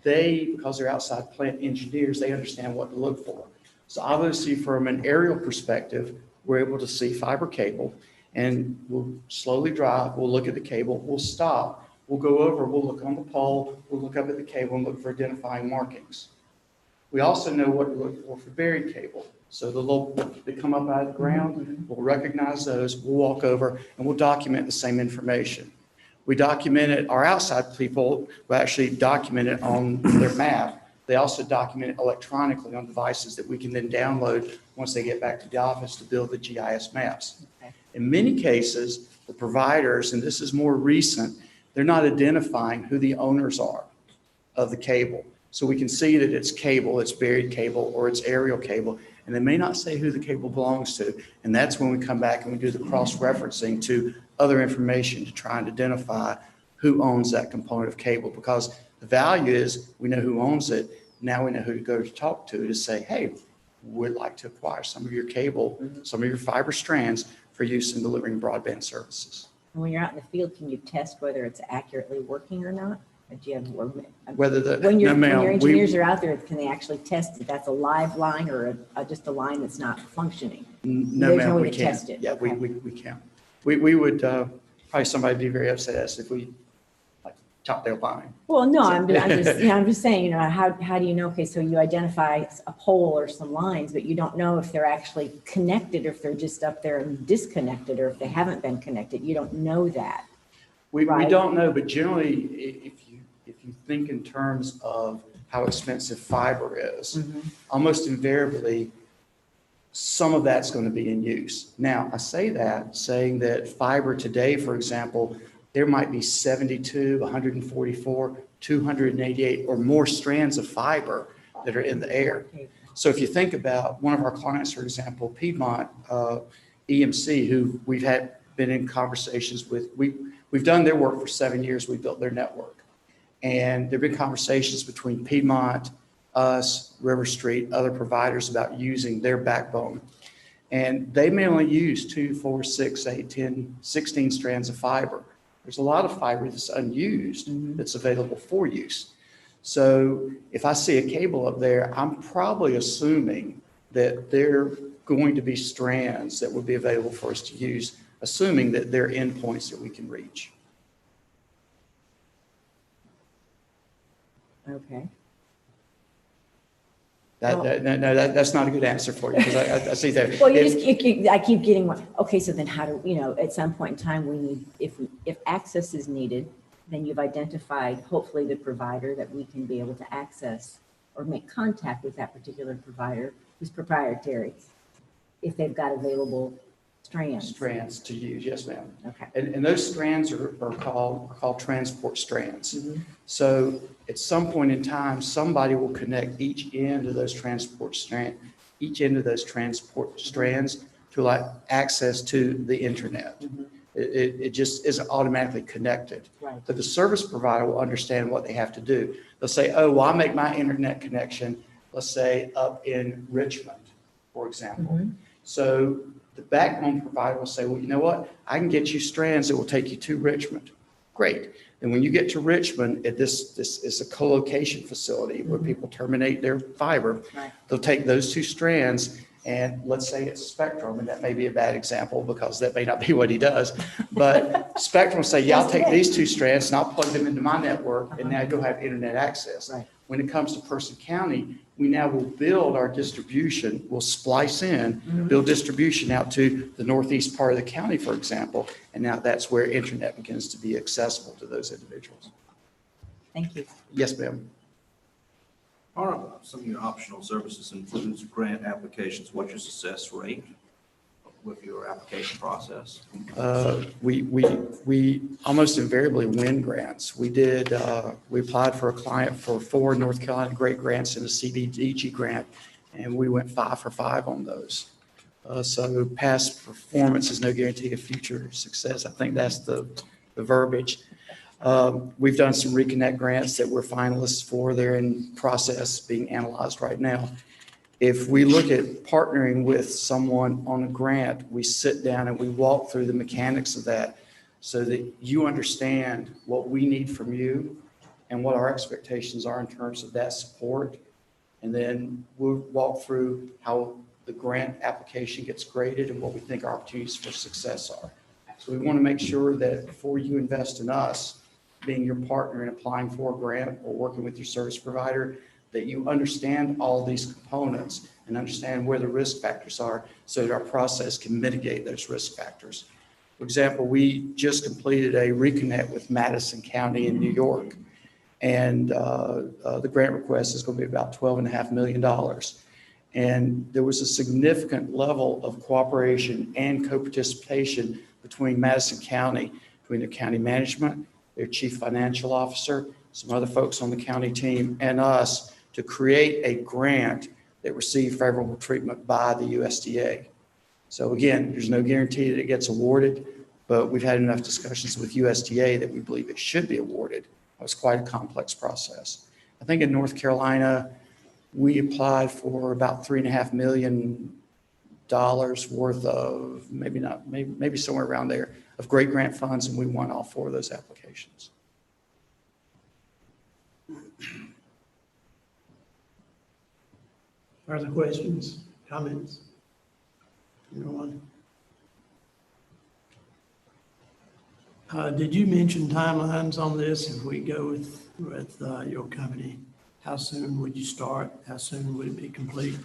because they're outside plant engineers, they understand what to look for. So obviously from an aerial perspective, we're able to see fiber cable, and we'll slowly drive, we'll look at the cable, we'll stop, we'll go over, we'll look on the pole, we'll look up at the cable and look for identifying markings. We also know what to look for buried cable. So the little that come up out of the ground, we'll recognize those, we'll walk over, and we'll document the same information. We document it, our outside people will actually document it on their map. They also document it electronically on devices that we can then download once they get back to the office to build the GIS maps. Okay. In many cases, the providers, and this is more recent, they're not identifying who the owners are of the cable. So we can see that it's cable, it's buried cable, or it's aerial cable, and they may not say who the cable belongs to. And that's when we come back and we do the cross-referencing to other information to try and identify who owns that component of cable, because the value is we know who owns it. Now we know who to go to talk to say, hey, we'd like to acquire some of your cable, some of your fiber strands for use in delivering broadband services. And when you're out in the field, can you test whether it's accurately working or not? Or do you have, when your engineers are out there, can they actually test if that's a live line or just a line that's not functioning? No, ma'am, we can't. Test it. Yeah, okay. we can't. We would probably somebody would be very upset at us if we chop their line. Well, no, I'm just saying, how do you know? Okay, so you identify a pole or some lines, but you don't know if they're actually connected, or if they're just up there and disconnected, or if they haven't been connected. You don't know that. We right? don't know, but generally, if you think in terms of how expensive fiber is, almost invariably, some of that's going to be in use. Now, I say that saying that fiber today, for example, there might be 72, 144, 288 or more strands of fiber that are in the air. So if you think about one of our clients, for example, Piedmont EMC, who we've been in conversations with, we've done their work for 7 years. We built their network. And there have been conversations between Piedmont, us, River Street, other providers about using their backbone. And they may only use 2, 4, 6, 8, 10, 16 strands of fiber. There's a lot of fiber that's unused that's available for use. So if I see a cable up there, I'm probably assuming that there are going to be strands that would be available for us to use, assuming that they're endpoints that we can reach. Okay. That's not a good answer for you, because I see that. Well, I keep getting one. Okay, so then how do, at some point in time, we need, if access is needed, then you've identified hopefully the provider that we can be able to access or make contact with that particular provider who's proprietary, if they've got available strands. Strands to use, yes, ma'am. Okay. And those strands are called transport strands. So at some point in time, somebody will connect each end of those transport strands to like access to the internet. It just isn't automatically connected. Right. But the service provider will understand what they have to do. They'll say, oh, well, I make my internet connection, let's say up in Richmond, for example. So the backbone provider will say, well, you know what? I can get you strands that will take you to Richmond. Great. And when you get to Richmond, this is a co-location facility where people terminate their fiber. Right. They'll take those 2 strands, and let's say it's Spectrum, and that may be a bad example because that may not be what he does. But Spectrum will say, yeah, I'll take these 2 strands and I'll plug them into my network, and now you'll have internet access. Right. When it comes to Person County, we now will build our distribution, we'll splice in, build distribution out to the northeast part of the county, for example, and now that's where internet begins to be accessible to those individuals. Thank you. Yes, ma'am. Part of some of your optional services includes grant applications. What's your success rate with your application process? We almost invariably win grants. We applied for a client for 4 North Carolina great grants in a CDBG grant, and we went 5 for 5 on those. So past performance is no guarantee of future success. I think that's the verbiage. We've done some reconnect grants that we're finalists for. They're in process being analyzed right now. If we look at partnering with someone on a grant, we sit down and we walk through the mechanics of that so that you understand what we need from you and what our expectations are in terms of that support. And then we'll walk through how the grant application gets graded and what we think our opportunities for success are. So we want to make sure that before you invest in us, being your partner in applying for a grant or working with your service provider, that you understand all these components and understand where the risk factors are so that our process can mitigate those risk factors. For example, we just completed a reconnect with Madison County in New York, and the grant request is going to be about $12.5 million. And there was a significant level of cooperation and co-participation between Madison County, between their county management, their chief financial officer, some other folks on the county team, and us to create a grant that received favorable treatment by the USDA. So again, there's no guarantee that it gets awarded, but we've had enough discussions with USDA that we believe it should be awarded. It was quite a complex process. I think in North Carolina, we applied for about $3.5 million worth of, maybe somewhere around there, of great grant funds, and we won all 4 of those applications. Further questions, comments? Anyone? Did you mention timelines on this? If we go with your company, how soon would you start? How soon would it be complete?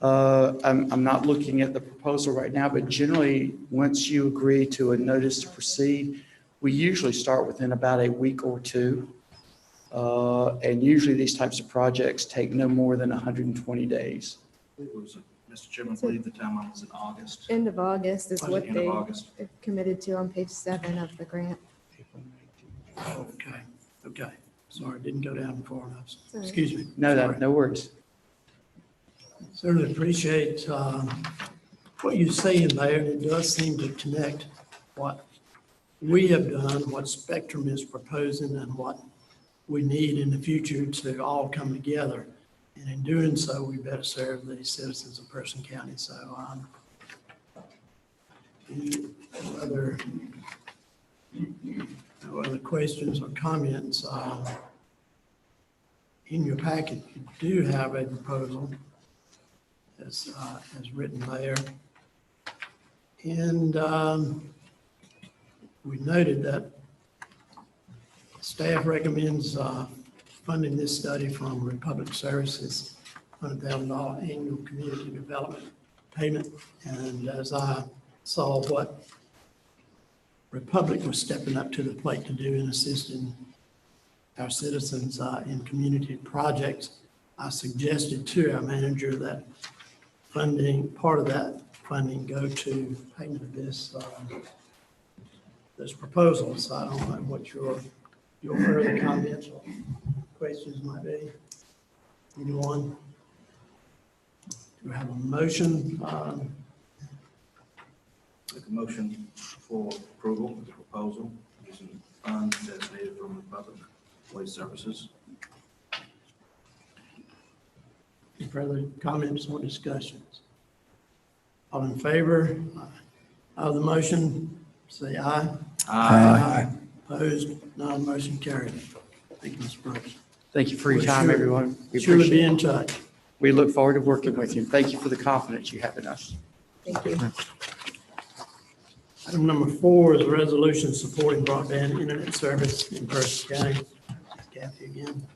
I'm not looking at the proposal right now, but generally, once you agree to a notice to proceed, we usually start within about a week or 2. And usually these types of projects take no more than 120 days. Mr. Chairman, I believe the timeline was in August. End of August is what End of they August. committed to on page 7 of the grant. Okay. Sorry, didn't go down far enough. Sorry. Excuse me. No worries. Certainly appreciate what you say in there, and it does seem to connect what we have done, what Spectrum is proposing, and what we need in the future to all come together. And in doing so, we better serve the citizens of Person County. So Any other, no other questions or comments? In your packet, you do have a proposal as written there. And we noted that staff recommends funding this study from Republic Services, $100,000 annual community development payment. And as I saw what Republic was stepping up to the plate to do in assisting our citizens in community projects, I suggested to our manager that funding, part of that funding go to payment of this proposal. So I don't know what your further comments or questions might be. Anyone? Do we have a motion? Make a motion for approval of the proposal using funds designated from Republic Waste Services. Any further comments or discussions? All in favor of the motion, say aye. Aye. Opposed? None. Motion carried. Thank you, Mr. Brooks. Thank you for your We're time, sure- everyone. We Surely be appreciate it. in touch. We look forward to working with you. Thank you for the confidence you have in us. Thank you. Item number 4 is a resolution supporting broadband internet service in Percy County. Kathy again.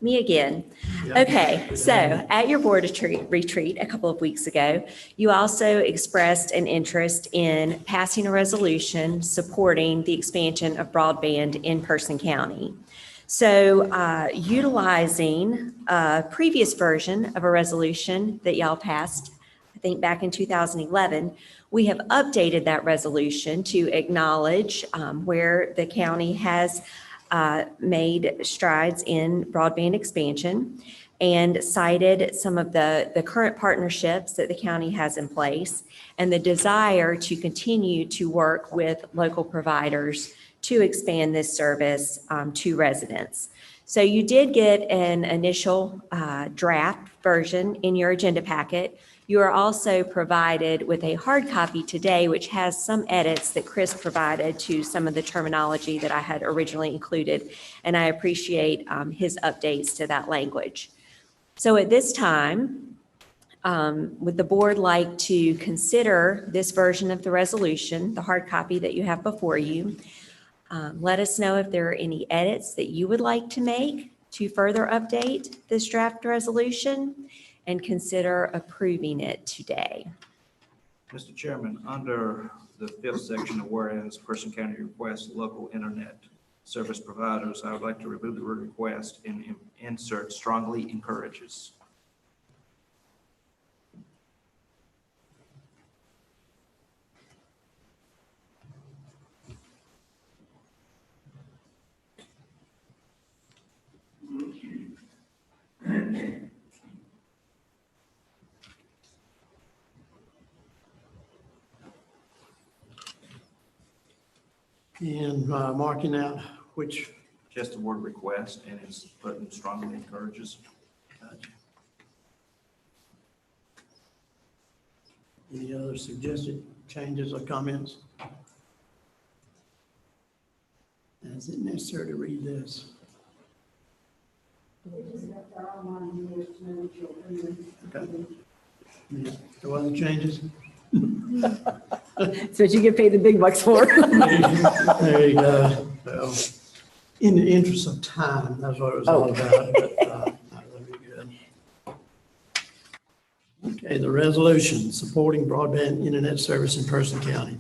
Me again. Okay, so at your board retreat a couple of weeks ago, you also expressed an interest in passing a resolution supporting the expansion of broadband in Person County. So utilizing a previous version of a resolution that y'all passed, I think back in 2011, we have updated that resolution to acknowledge where the county has made strides in broadband expansion and cited some of the current partnerships that the county has in place and the desire to continue to work with local providers to expand this service to residents. So you did get an initial draft version in your agenda packet. You are also provided with a hard copy today, which has some edits that Chris provided to some of the terminology that I had originally included, and I appreciate his updates to that language. So at this time, would the board like to consider this version of the resolution, the hard copy that you have before you? Let us know if there are any edits that you would like to make to further update this draft resolution, and consider approving it today. Mr. Chairman, under the 5th section of whereas Person County requests local internet service providers, I would like to remove the word request and insert strongly encourages. And marking out which. Just the word request, and it's putting strongly encourages. Any other suggested changes or comments? Is it necessary to read this? Okay. Yeah. No other changes? That's what you get paid the big bucks for. There you go. Well, in the interest of time, that's what it was all about. But, that'll be good. Okay, the resolution supporting broadband internet service in Person County.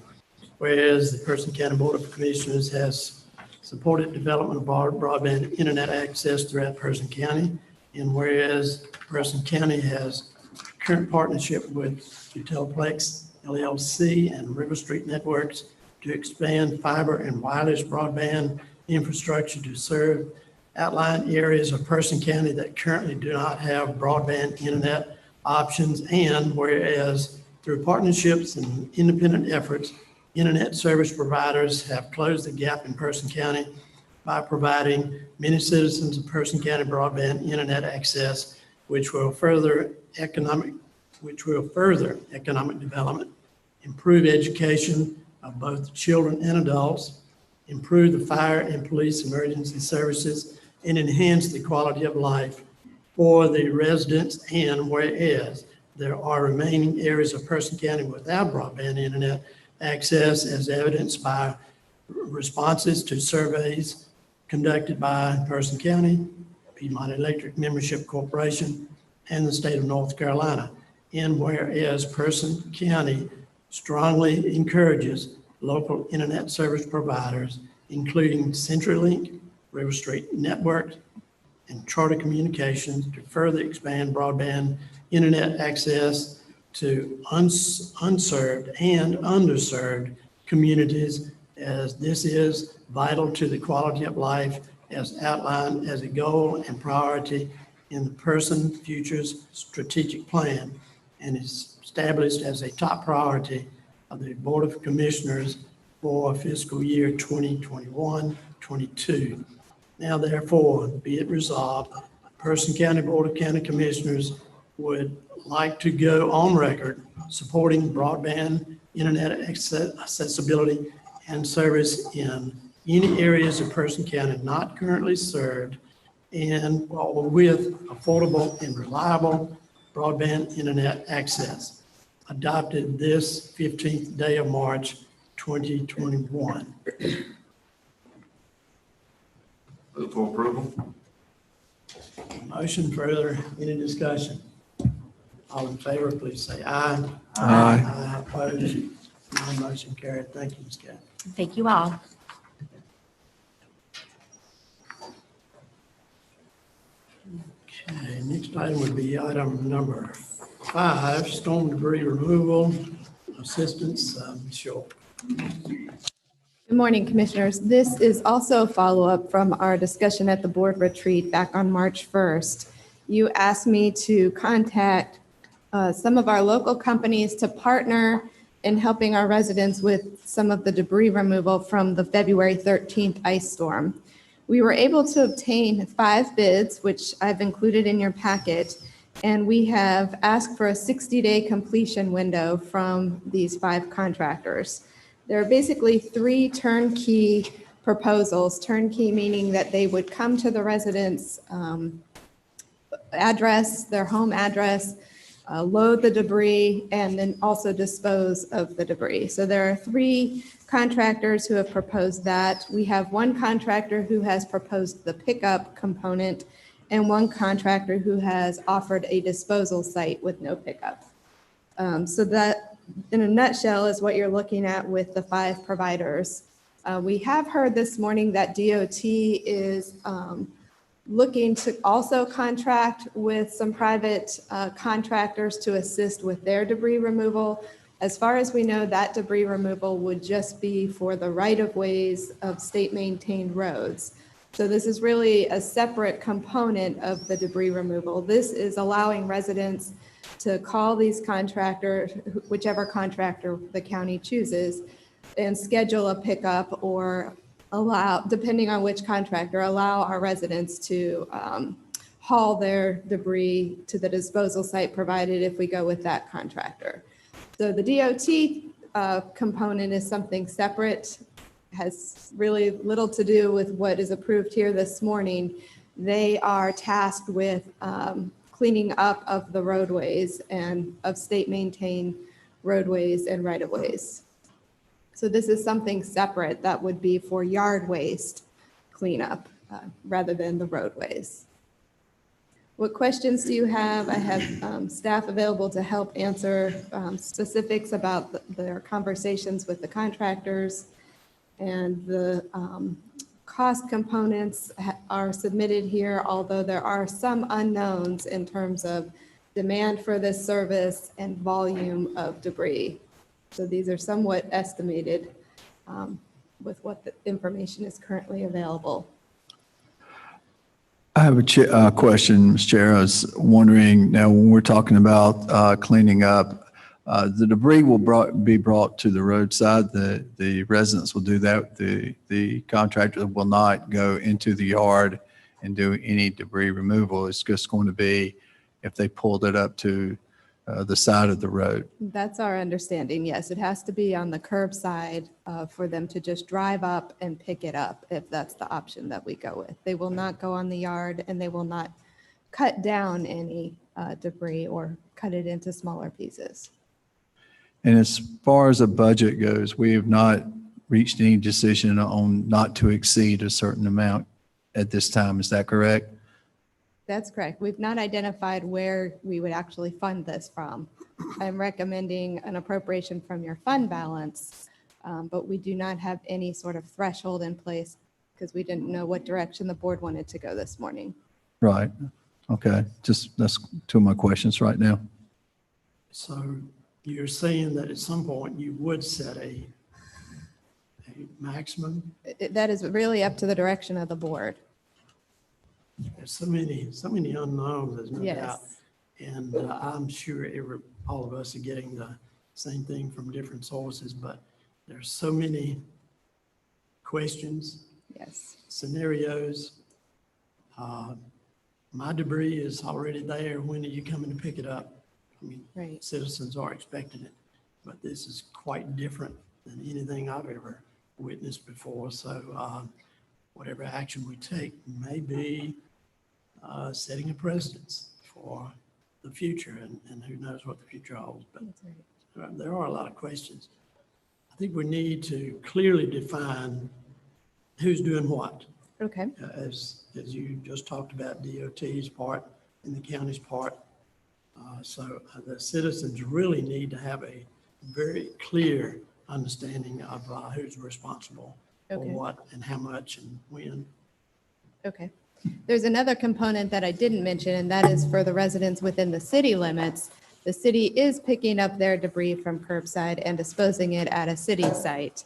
Whereas the Person County Board of Commissioners has supported development of broadband internet access throughout Person County, and whereas Person County has current partnership with Untitled LLC and River Street Networks to expand fiber and wireless broadband infrastructure to serve outlying areas of Person County that currently do not have broadband internet options, and whereas through partnerships and independent efforts, internet service providers have closed the gap in Person County by providing many citizens of Person County broadband internet access, which will further economic which will further economic development, improve education of both children and adults, improve the fire and police emergency services, and enhance the quality of life for the residents. And whereas there are remaining areas of Person County without broadband internet access, as evidenced by responses to surveys conducted by Person County, Piedmont Electric Membership Corporation, and the state of North Carolina. And whereas Person County strongly encourages local internet service providers, including CenturyLink, River Street Network, and Charter Communications, to further expand broadband internet access to unserved and underserved communities, as this is vital to the quality of life as outlined as a goal and priority in the Person Futures Strategic Plan, and is established as a top priority of the Board of Commissioners for fiscal year 2021-22. Now therefore, be it resolved, Person County Board of County Commissioners would like to go on record supporting broadband internet accessibility and service in any areas of Person County not currently served, and with affordable and reliable broadband internet access, adopted this 15th day of March, 2021. Move for approval. Motion, further, any discussion? All in favor, please say aye. Aye. Aye, opposed? None motion carried. Thank you, Ms. Kathy. Thank you all. Okay, next item would be item number 5, storm debris removal assistance. Ms. Schultz. Good morning, Commissioners. This is also a follow-up from our discussion at the board retreat back on March 1st. You asked me to contact some of our local companies to partner in helping our residents with some of the debris removal from the February 13th ice storm. We were able to obtain 5 bids, which I've included in your packet, and we have asked for a 60-day completion window from these 5 contractors. There are basically 3 turnkey proposals, turnkey meaning that they would come to the residents' address, their home address, load the debris, and then also dispose of the debris. So there are 3 contractors who have proposed that. We have 1 contractor who has proposed the pickup component and 1 contractor who has offered a disposal site with no pickup. So that, in a nutshell, is what you're looking at with the 5 providers. We have heard this morning that DOT is looking to also contract with some private contractors to assist with their debris removal. As far as we know, that debris removal would just be for the right-of-ways of state-maintained roads. So this is really a separate component of the debris removal. This is allowing residents to call these contractors, whichever contractor the county chooses, and schedule a pickup, or allow, depending on which contractor, allow our residents to haul their debris to the disposal site provided if we go with that contractor. So the DOT component is something separate, has really little to do with what is approved here this morning. They are tasked with cleaning up of the roadways and of state-maintained roadways and right-of-ways. So this is something separate that would be for yard waste cleanup rather than the roadways. What questions do you have? I have staff available to help answer specifics about their conversations with the contractors, and the cost components are submitted here, although there are some unknowns in terms of demand for this service and volume of debris. So these are somewhat estimated with what the information is currently available. I have a question, Mr. Chair. I was wondering, now when we're talking about cleaning up, the debris will be brought to the roadside. The residents will do that. The contractor will not go into the yard and do any debris removal. It's just going to be, if they pulled it up to the side of the road. That's our understanding, yes. It has to be on the curbside for them to just drive up and pick it up, if that's the option that we go with. They will not go on the yard, and they will not cut down any debris or cut it into smaller pieces. And as far as the budget goes, we have not reached any decision on not to exceed a certain amount at this time. Is that correct? That's correct. We've not identified where we would actually fund this from. I'm recommending an appropriation from your fund balance, but we do not have any sort of threshold in place because we didn't know what direction the board wanted to go this morning. Right. Okay. Just, that's two of my questions right now. So you're saying that at some point you would set a maximum? That is really up to the direction of the board. There's so many unknowns, there's no doubt. Yes. And I'm sure all of us are getting the same thing from different sources, but there's so many questions, Yes. scenarios. My debris is already there. When are you coming to pick it up? I mean, Right. citizens are expecting it, but this is quite different than anything I've ever witnessed before. So whatever action we take may be setting a precedence for the future, and who knows what the future holds. But That's right. there are a lot of questions. I think we need to clearly define who's doing what. Okay. As you just talked about DOT's part and the county's part. So the citizens really need to have a very clear understanding of who's responsible for Okay. what and how much and when. Okay. There's another component that I didn't mention, and that is for the residents within the city limits. The city is picking up their debris from curbside and disposing it at a city site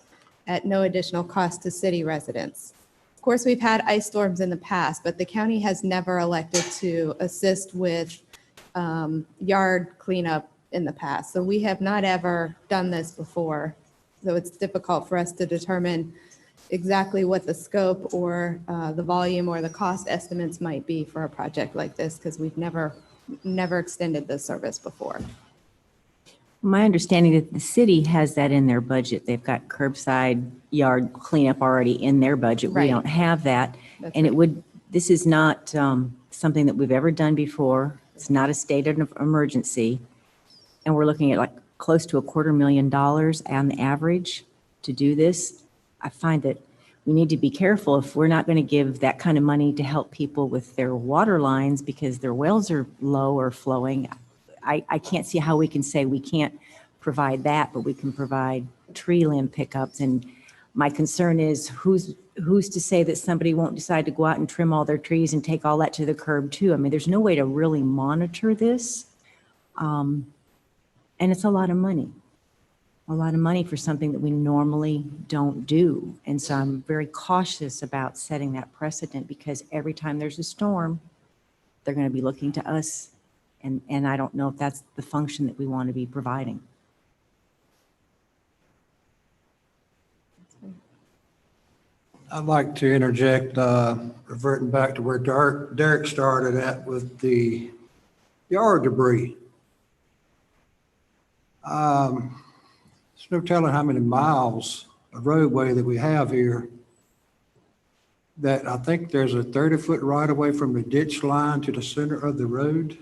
at no additional cost to city residents. Of course, we've had ice storms in the past, but the county has never elected to assist with yard cleanup in the past. So we have not ever done this before. So it's difficult for us to determine exactly what the scope or the volume or the cost estimates might be for a project like this, because we've never extended this service before. My understanding that the city has that in their budget. They've got curbside yard cleanup already in their budget. We Right. don't have that. That's And right. this is not something that we've ever done before. It's not a state of emergency. And we're looking at like close to $250,000 on the average to do this. I find that we need to be careful if we're not going to give that kind of money to help people with their water lines because their wells are low or flowing. I can't see how we can say we can't provide that, but we can provide tree limb pickups. And my concern is who's to say that somebody won't decide to go out and trim all their trees and take all that to the curb too? I mean, there's no way to really monitor this. And it's a lot of money. A lot of money for something that we normally don't do. And so I'm very cautious about setting that precedent because every time there's a storm, they're going to be looking to us. And I don't know if that's the function that we want to be providing. I'd like to interject, reverting back to where Derek started at with the yard debris. There's no telling how many miles of roadway that we have here that I think there's a 30-foot right of way from the ditch line to the center of the road.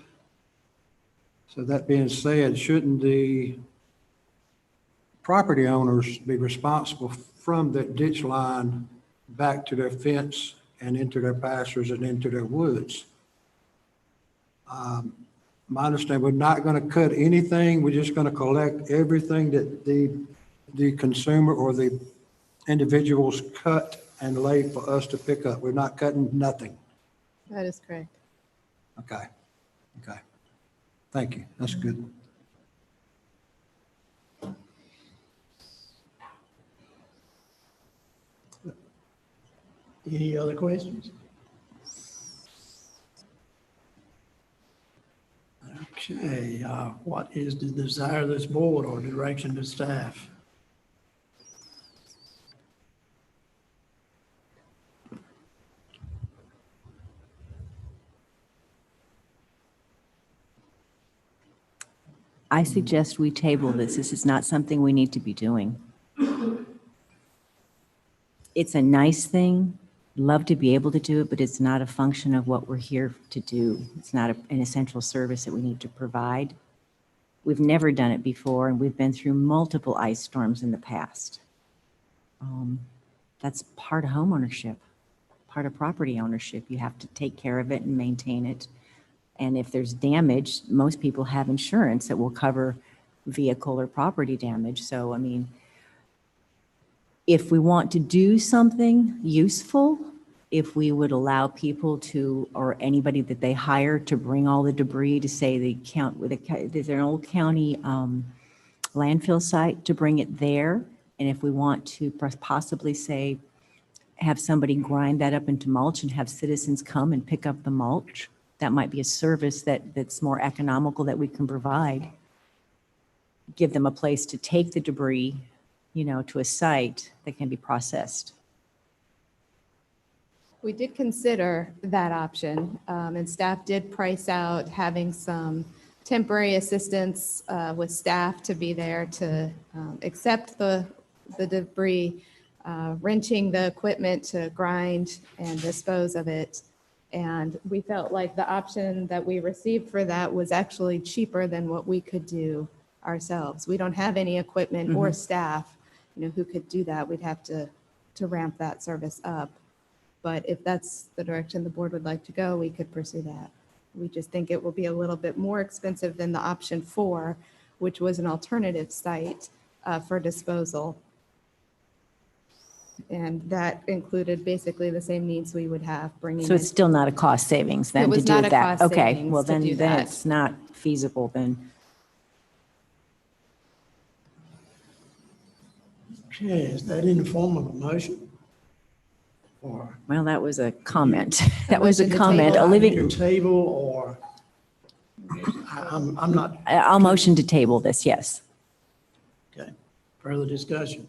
So that being said, shouldn't the property owners be responsible from that ditch line back to their fence and into their pastures and into their woods? My understanding, we're not going to cut anything. We're just going to collect everything that the consumer or the individuals cut and lay for us to pick up. We're not cutting nothing. That is correct. Okay. Thank you. That's good. Any other questions? Okay, what is the desire of this board or direction to staff? I suggest we table this. This is not something we need to be doing. It's a nice thing. Love to be able to do it, but it's not a function of what we're here to do. It's not an essential service that we need to provide. We've never done it before, and we've been through multiple ice storms in the past. That's part of homeownership, part of property ownership. You have to take care of it and maintain it. And if there's damage, most people have insurance that will cover vehicle or property damage. So, I mean, if we want to do something useful, if we would allow people to, or anybody that they hire to bring all the debris to say they count with there's an old county landfill site to bring it there. And if we want to possibly say, have somebody grind that up into mulch and have citizens come and pick up the mulch, that might be a service that's more economical that we can provide. Give them a place to take the debris, to a site that can be processed. We did consider that option, and staff did price out having some temporary assistance with staff to be there to accept the debris, wrenching the equipment to grind and dispose of it. And we felt like the option that we received for that was actually cheaper than what we could do ourselves. We don't have any equipment or staff, who could do that. We'd have to ramp that service up. But if that's the direction the board would like to go, we could pursue that. We just think it will be a little bit more expensive than the option 4, which was an alternative site for disposal. And that included basically the same needs we would have bringing. So it's still not a cost savings then to do that? It was not a cost Okay, savings well to then do that. it's not feasible then. Okay, is that in the form of a motion? Or Well, that was a comment. That was a motion to comment. table. Olivia, table, or I'm not, I'll motion to table this, yes. okay. Further discussion?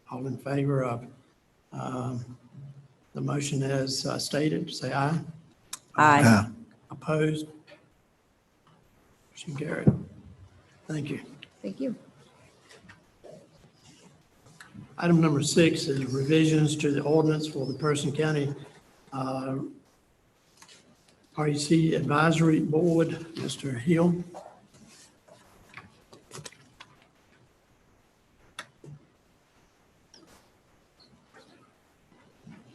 All in favor of the motion as stated, say aye. Aye. Opposed? Motion carried. Thank you. Thank you. Item number 6 is revisions to the ordinance for the Person County REC Advisory Board. Mr. Hill.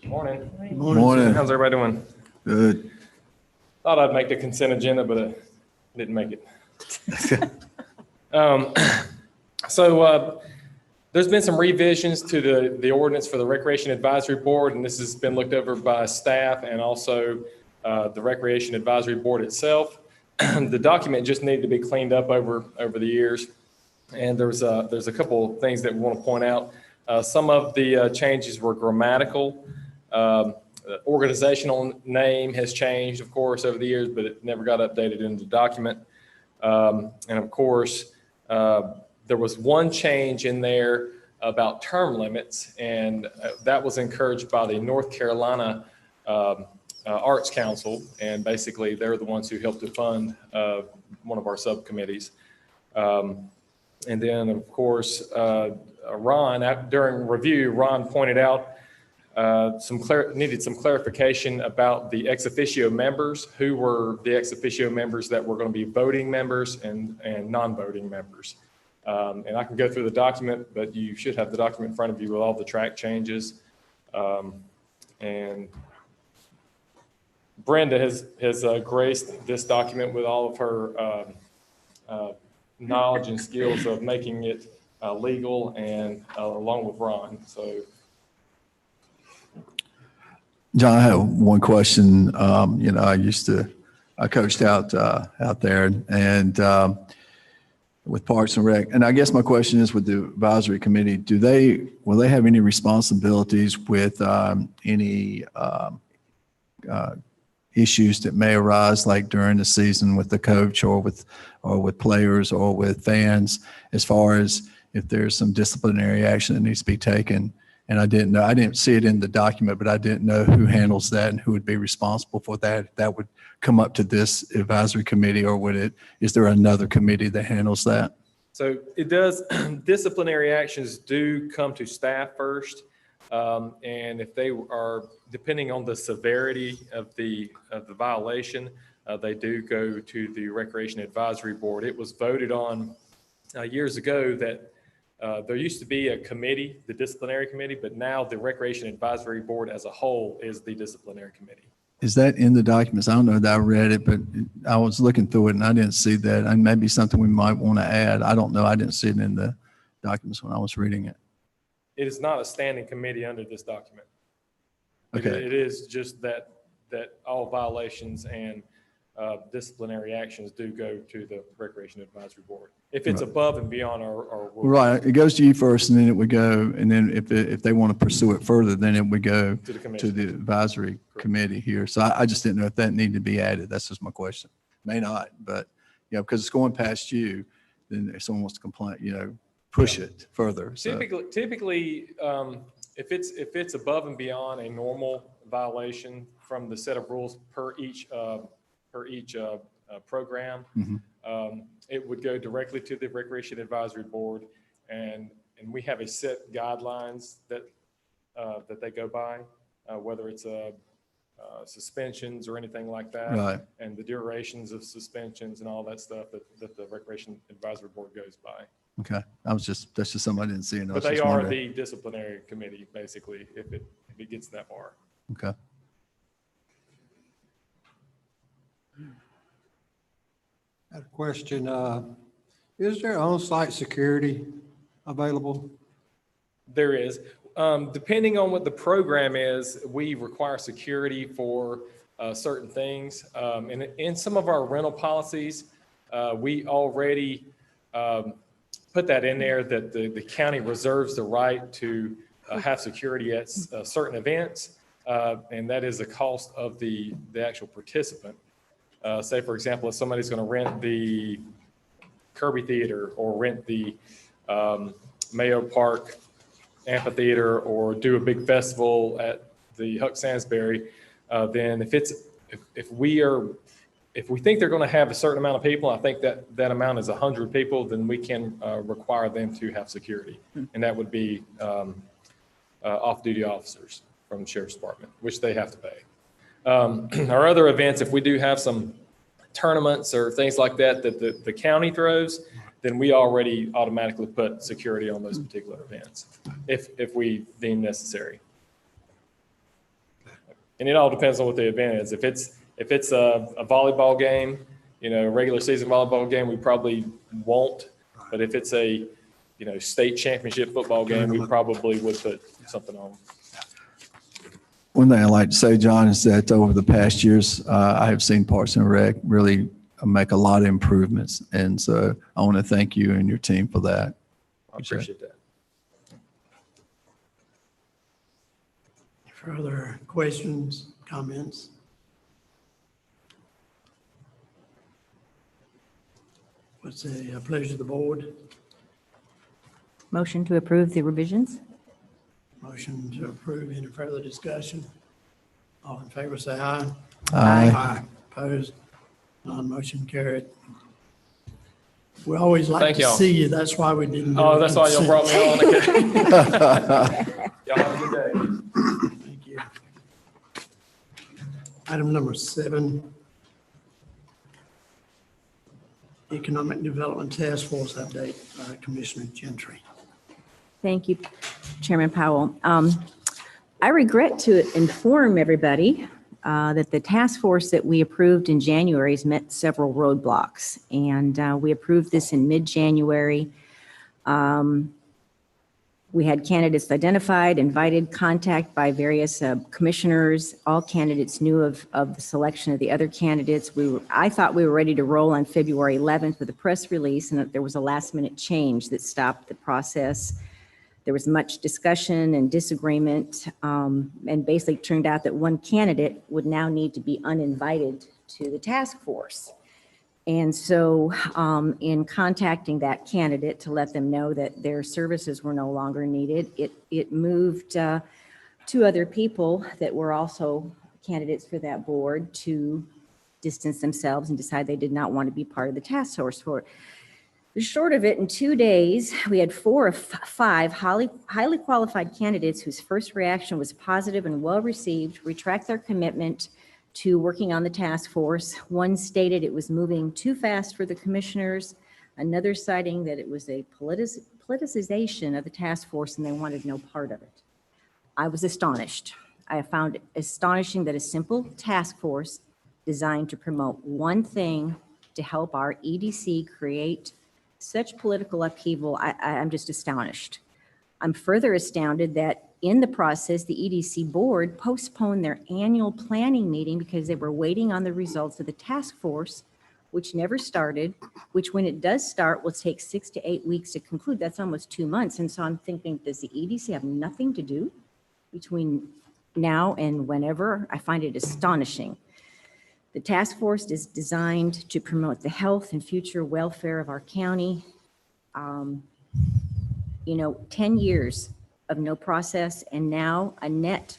Morning. Good morning. Morning. How's everybody doing? Good. Thought I'd make the consent agenda, but I didn't make it. There's been some revisions to the ordinance for the Recreation Advisory Board, and this has been looked over by staff and also the Recreation Advisory Board itself. The document just needed to be cleaned up over the years, and there's a couple of things that we want to point out. Some of the changes were grammatical. The organizational name has changed, of course, over the years, but it never got updated in the document. And of course, there was one change in there about term limits, and that was encouraged by the North Carolina Arts Council, and basically they're the ones who helped to fund one of our subcommittees. And then, of course, Ron, during review, Ron pointed out needed some clarification about the ex officio members, who were the ex officio members that were going to be voting members and non-voting members. And I can go through the document, but you should have the document in front of you with all the track changes. And Brenda has graced this document with all of her knowledge and skills of making it legal, and along with Ron. So, John, I have one question. I coached out there and with Parks and Rec. And I guess my question is, with the advisory committee, will they have any responsibilities with any issues that may arise, like during the season with the coach or with players or with fans, as far as if there's some disciplinary action that needs to be taken And I didn't see it in the document, but I didn't know who handles that and who would be responsible for that. If that would come up to this advisory committee, or is there another committee that handles that? So it does, disciplinary actions do come to staff first. And if they are, depending on the severity of the violation, they do go to the Recreation Advisory Board. It was voted on years ago that there used to be a committee, the disciplinary committee, but now the Recreation Advisory Board as a whole is the disciplinary committee. Is that in the documents? I don't know that I read it, but I was looking through it and I didn't see that. And maybe something we might want to add. I don't know. I didn't see it in the documents when I was reading it. It is not a standing committee under this document. Okay. It is just that all violations and disciplinary actions do go to the Recreation Advisory Board. If it's Right. above and beyond our rules. Right. It goes to you first and then it would go. And then if they want to pursue it further, then it would go To the to commission. the advisory Correct. committee here. So I just didn't know if that needed to be added. That's just my question. May not, but because it's going past you, then if someone wants to complain, push it further. So, Typically, if it's above and beyond a normal violation from the set of rules per each program, it would go directly to the Recreation Advisory Board, and we have a set guidelines that they go by, whether it's suspensions or anything like that, Right. and the durations of suspensions and all that stuff that the Recreation Advisory Board goes by. okay. That's just something I didn't see. And I But was they just are wondering. the disciplinary committee, basically, if it gets that far. Okay. I had a question. Is there on-site security available? There is. Depending on what the program is, we require security for certain things. And in some of our rental policies, we already put that in there that the county reserves the right to have security at certain events. And that is the cost of the actual participant. Say, for example, if somebody's going to rent the Kirby Theater or rent the Mayo Park Amphitheater or do a big festival at the Huck Sansbury, then if we think they're going to have a certain amount of people, I think that amount is 100 people, then we can require them to have security. And that would be off-duty officers from the Sheriff's Department, which they have to pay. Our other events, if we do have some tournaments or things like that the county throws, then we already automatically put security on those particular events if we deem necessary. And it all depends on what the event is. If it's a volleyball game, a regular season volleyball game, we probably won't. But if it's a state championship football game, we probably would put something on. One thing I'd like to say, John, is that over the past years, I have seen Parks and Rec really make a lot of improvements. And so I want to thank you and your team for that. I appreciate that. Further questions, comments? What's the pleasure of the board? Motion to approve the revisions? Motion to approve. Any further discussion? All in favor, say aye. Aye. Opposed? None, motion carried. We always like Thank to y'all. see you. That's why we didn't. do Oh, a that's why y'all brought me consent. on. Okay. Y'all have a good day. Thank you. Item number 7. Economic Development Task Force update, Commissioner Gentry. Thank you, Chairman Powell. I regret to inform everybody that the task force that we approved in January has met several roadblocks. And we approved this in mid-January. We had candidates identified, invited contact by various commissioners. All candidates knew of the selection of the other candidates. I thought we were ready to roll on February 11th with a press release, and that there was a last-minute change that stopped the process. There was much discussion and disagreement, and basically turned out that one candidate would now need to be uninvited to the task force. And so in contacting that candidate to let them know that their services were no longer needed, it moved two other people that were also candidates for that board to distance themselves and decide they did not want to be part of the task force for it. The short of it, in 2 days, we had 4 of 5 highly qualified candidates whose first reaction was positive and well-received retract their commitment to working on the task force. One stated it was moving too fast for the commissioners, another citing that it was a politicization of the task force and they wanted no part of it. I was astonished. I found it astonishing that a simple task force designed to promote one thing to help our EDC create such political upheaval. I'm just astonished. I'm further astounded that in the process, the EDC board postponed their annual planning meeting because they were waiting on the results of the task force, which never started, which when it does start will take 6 to 8 weeks to conclude. That's almost 2 months. And so I'm thinking, does the EDC have nothing to do between now and whenever? I find it astonishing. The task force is designed to promote the health and future welfare of our county. 10 years of no process and now a net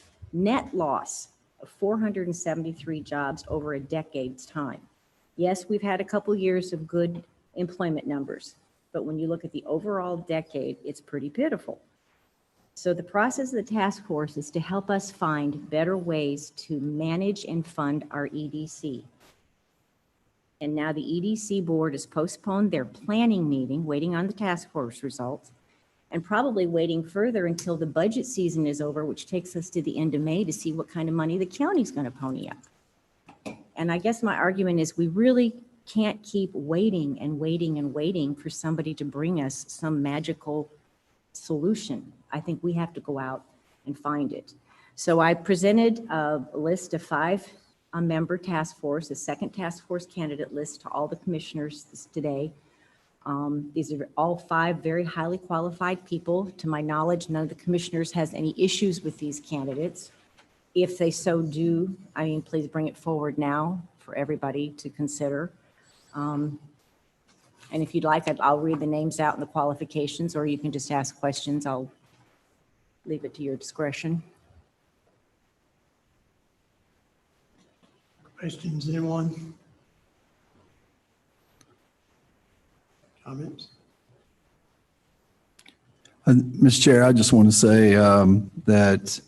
loss of 473 jobs over a decade's time. Yes, we've had a couple years of good employment numbers, but when you look at the overall decade, it's pretty pitiful. So the process of the task force is to help us find better ways to manage and fund our EDC. And now the EDC board has postponed their planning meeting, waiting on the task force results, and probably waiting further until the budget season is over, which takes us to the end of May to see what kind of money the county's going to pony up. And I guess my argument is we really can't keep waiting and waiting and waiting for somebody to bring us some magical solution. I think we have to go out and find it. So I presented a list of 5 member task force, a second task force candidate list to all the commissioners today. These are all 5 very highly qualified people. To my knowledge, none of the commissioners has any issues with these candidates. If they so do, please bring it forward now for everybody to consider. And if you'd like, I'll read the names out and the qualifications, or you can just ask questions. I'll leave it to your discretion. Questions, anyone? Comments? Mr. Chair, I just want to say that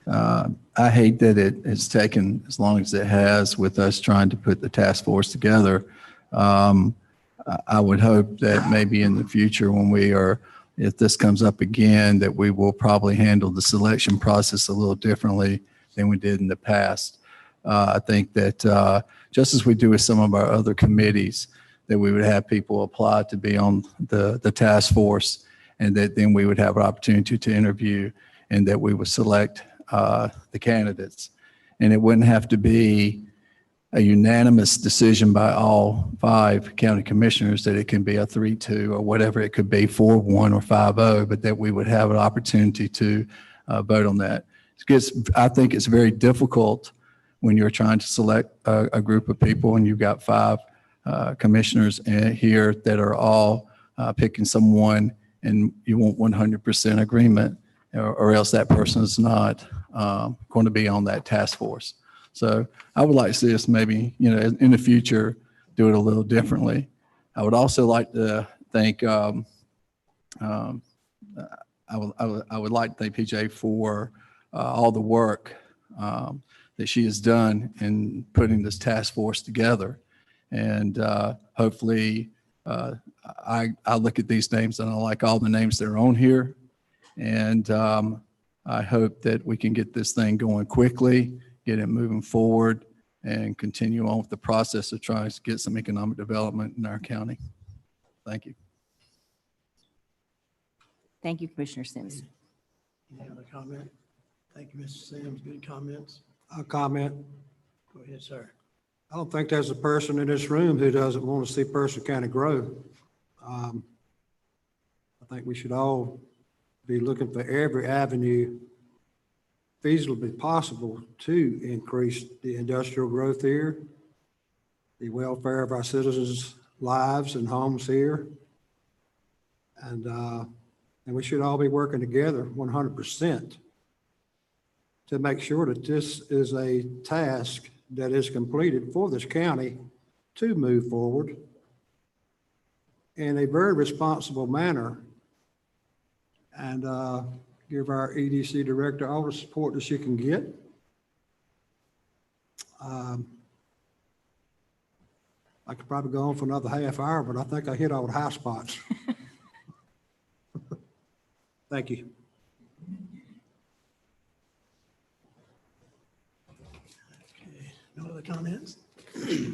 I hate that it has taken as long as it has with us trying to put the task force together. I would hope that maybe in the future when if this comes up again, that we will probably handle the selection process a little differently than we did in the past. I think that just as we do with some of our other committees, that we would have people apply to be on the task force, and that then we would have an opportunity to interview, and that we would select the candidates. And it wouldn't have to be a unanimous decision by all 5 county commissioners, that it can be a 3-2 or whatever it could be, 4-1 or 5-0, but that we would have an opportunity to vote on that. I think it's very difficult when you're trying to select a group of people and you've got 5 commissioners here that are all picking someone, and you want 100% agreement, or else that person is not going to be on that task force. So I would like to see us maybe, in the future, do it a little differently. I would also like to thank, I would like to thank PJ for all the work that she has done in putting this task force together. And hopefully, I look at these names and I like all the names that are on here. And I hope that we can get this thing going quickly, get it moving forward, and continue on with the process of trying to get some economic development in our county. Thank you. Thank you, Commissioner Sims. Any other comment? Thank you, Mr. Sims. Good comments. I'll comment. Go ahead, sir. I don't think there's a person in this room who doesn't want to see Person County grow. I think we should all be looking for every avenue feasibly possible to increase the industrial growth here. the welfare of our citizens' lives and homes here. And we should all be working together 100% to make sure that this is a task that is completed for this county to move forward in a very responsible manner and give our EDC director all the support that she can get. I could probably go on for another half hour, but I think I hit all the high spots. Thank you. Okay, no other comments? I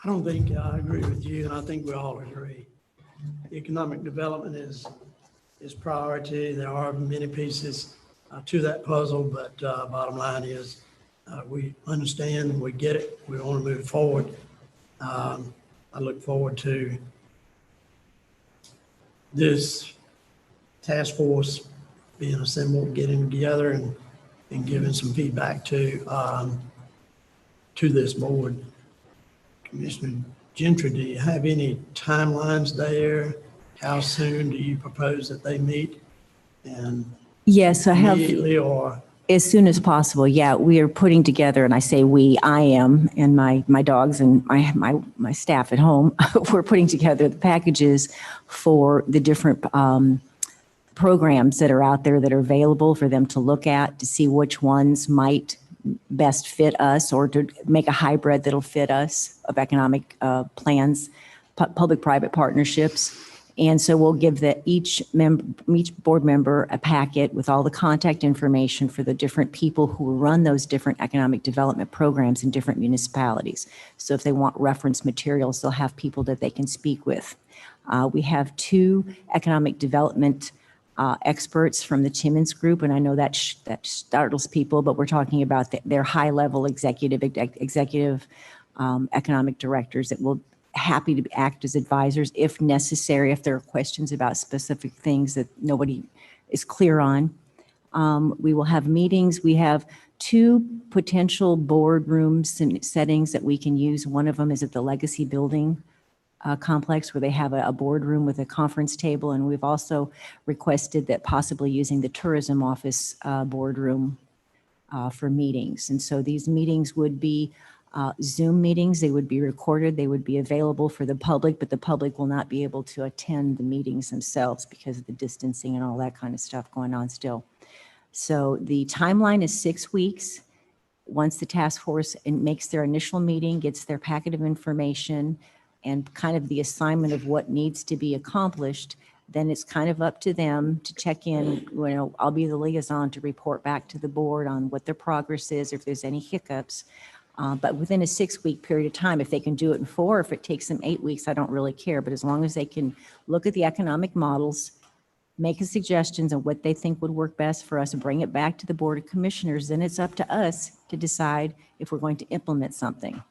don't think I agree with you, and I think we all agree. Economic development is priority. There are many pieces to that puzzle, but bottom line is we understand, we get it, we want to move forward. I look forward to this task force being assembled, getting together and giving some feedback to this board. Commissioner Gentry, do you have any timelines there? How soon do you propose that they meet? And Yes, I have. immediately or? As soon as possible, yeah. We are putting together, and I say we, I am, and my dogs and my staff at home, we're putting together the packages for the different programs that are out there that are available for them to look at, to see which ones might best fit us, or to make a hybrid that'll fit us of economic plans, public-private partnerships. And so we'll give each board member a packet with all the contact information for the different people who run those different economic development programs in different municipalities. So if they want reference materials, they'll have people that they can speak with. We have 2 economic development experts from the Timmons Group, and I know that startles people, but we're talking about their high-level executive economic directors that will happy to act as advisors if necessary, if there are questions about specific things that nobody is clear on. We will have meetings. We have 2 potential boardrooms and settings that we can use. One of them is at the Legacy Building complex, where they have a boardroom with a conference table, and we've also requested that possibly using the tourism office boardroom for meetings. And so these meetings would be Zoom meetings. They would be recorded. They would be available for the public, but the public will not be able to attend the meetings themselves because of the distancing and all that kind of stuff going on still. So the timeline is 6 weeks. Once the task force makes their initial meeting, gets their packet of information and kind of the assignment of what needs to be accomplished, then it's kind of up to them to check in. I'll be the liaison to report back to the board on what their progress is, if there's any hiccups. But within a 6-week period of time, if they can do it in 4, if it takes them 8 weeks, I don't really care. But as long as they can look at the economic models, make suggestions on what they think would work best for us, and bring it back to the Board of Commissioners, then it's up to us to decide if we're going to implement something.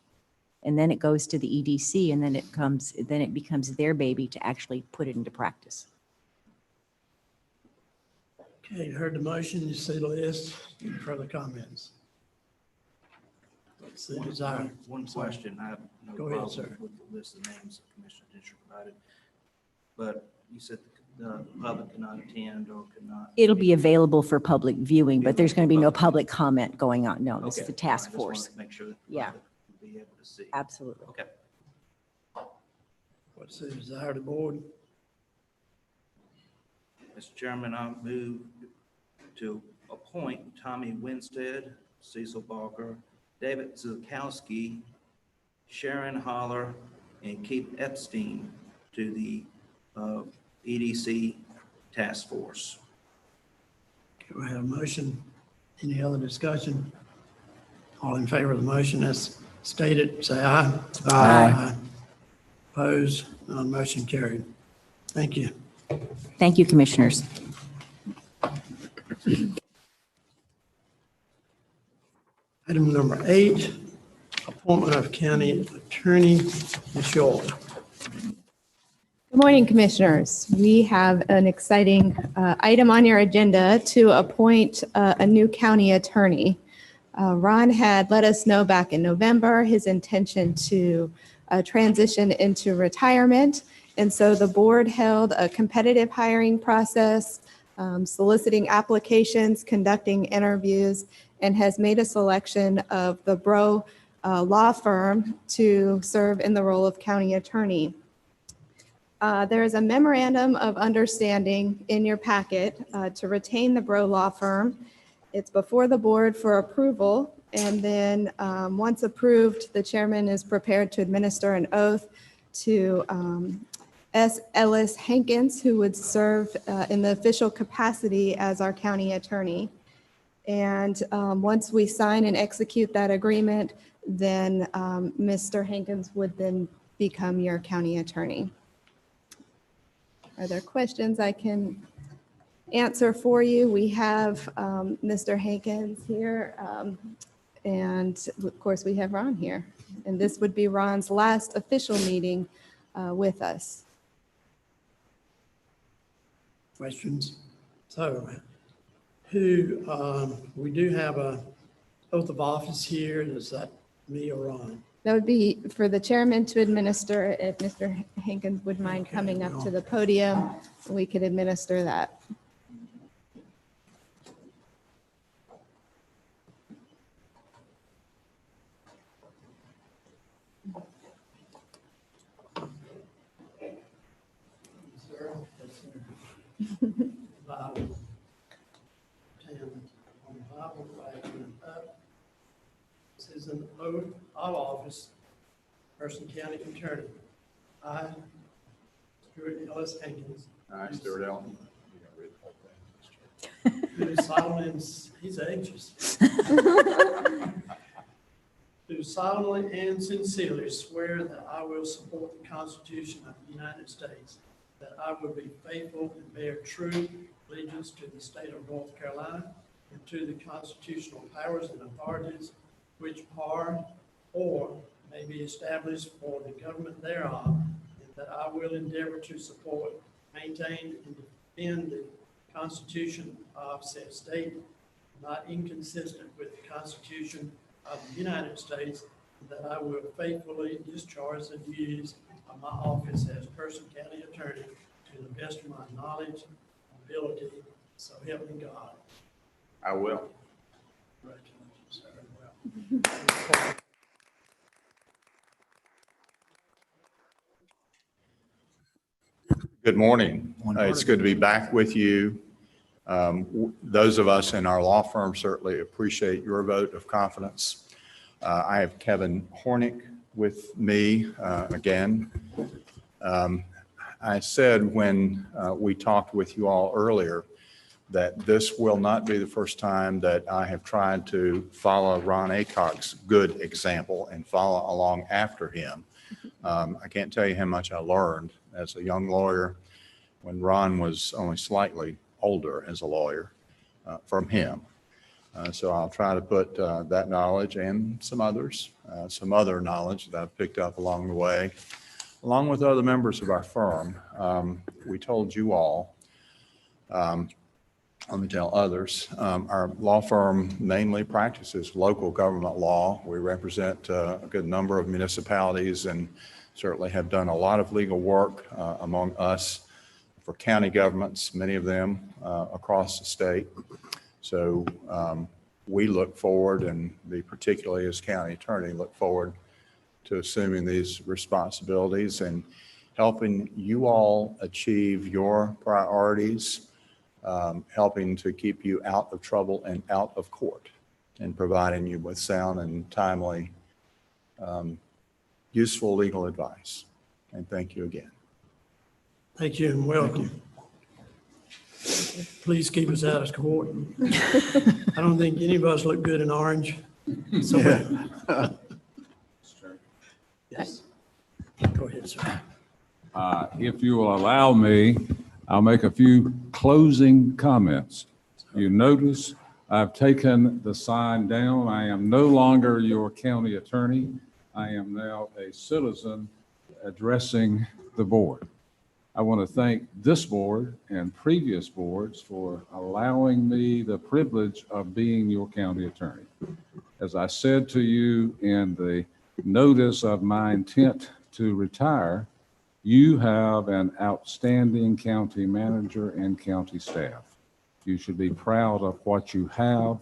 And then it goes to the EDC, and then it becomes their baby to actually put it into practice. Okay, you heard the motion, you see the list. Any further comments? Let's see, desire. One question. I have no Go ahead, problem sir. with the list of names that Commissioner Gentry provided. But you said the public cannot attend or cannot. It'll be available for public viewing, but there's going to be no public comment going on. No, this is Okay, the task I just wanted force. to make sure that the Yeah. public will be able to see. Absolutely. Okay. What's the desire of the board? Mr. Chairman, I move to appoint Tommy Winstead, Cecil Barker, David Zukowski, Sharon Holler, and Keith Epstein to the EDC task force. Okay, we have a motion. Any other discussion? All in favor of the motion as stated, say aye. Aye. Opposed? None motion carried. Thank you. Thank you, Commissioners. Item number 8, appointment of county attorney, Ms. Shaw. Good morning, Commissioners. We have an exciting item on your agenda to appoint a new county attorney. Ron had let us know back in November his intention to transition into retirement. And so the board held a competitive hiring process, soliciting applications, conducting interviews, and has made a selection of the Bro Law Firm to serve in the role of county attorney. There is a memorandum of understanding in your packet to retain the Bro Law Firm. It's before the board for approval, and then once approved, the chairman is prepared to administer an oath to S. Ellis Hankins, who would serve in the official capacity as our county attorney. And once we sign and execute that agreement, then Mr. Hankins would then become your county attorney. Are there questions I can answer for you? We have Mr. Hankins here, and of course we have Ron here. And this would be Ron's last official meeting with us. Questions? So, we do have a oath of office here. Is that me or Ron? That would be for the chairman to administer. If Mr. Hankins would mind coming up to the podium, we could administer that. This is an oath of office, Person County Attorney. I, Stuart Ellis Hankins. I, Stuart Ellis. Do solemnly, he's anxious. Do solemnly and sincerely swear that I will support the Constitution of the United States, that I will be faithful and bear true allegiance to the state of North Carolina and to the constitutional powers and authorities which are or may be established for the government thereof, and that I will endeavor to support, maintain, and defend the Constitution of said state, not inconsistent with the Constitution of the United States, and that I will faithfully discharge the duties of my office as Person County Attorney to the best of my knowledge and ability, so help me God. I will. Congratulations, sir. Well. Good morning. It's good to be back with you. Those of us in our law firm certainly appreciate your vote of confidence. I have Kevin Hornick with me again. I said when we talked with you all earlier that this will not be the first time that I have tried to follow Ron Aycock's good example and follow along after him. I can't tell you how much I learned as a young lawyer when Ron was only slightly older as a lawyer from him. So I'll try to put that knowledge and some other knowledge that I've picked up along the way, along with other members of our firm. We told you all, let me tell others, our law firm mainly practices local government law. We represent a good number of municipalities and certainly have done a lot of legal work among us for county governments, many of them across the state. So we look forward, and we particularly as county attorney look forward to assuming these responsibilities and helping you all achieve your priorities, helping to keep you out of trouble and out of court, and providing you with sound and timely, useful legal advice. And thank you again. Thank you and welcome. Please keep us out of court. I don't think any of us look good in orange. So, yes. Go ahead, sir. If you will allow me, I'll make a few closing comments. You notice I've taken the sign down. I am no longer your county attorney. I am now a citizen addressing the board. I want to thank this board and previous boards for allowing me the privilege of being your county attorney. As I said to you in the notice of my intent to retire, you have an outstanding county manager and county staff. You should be proud of what you have.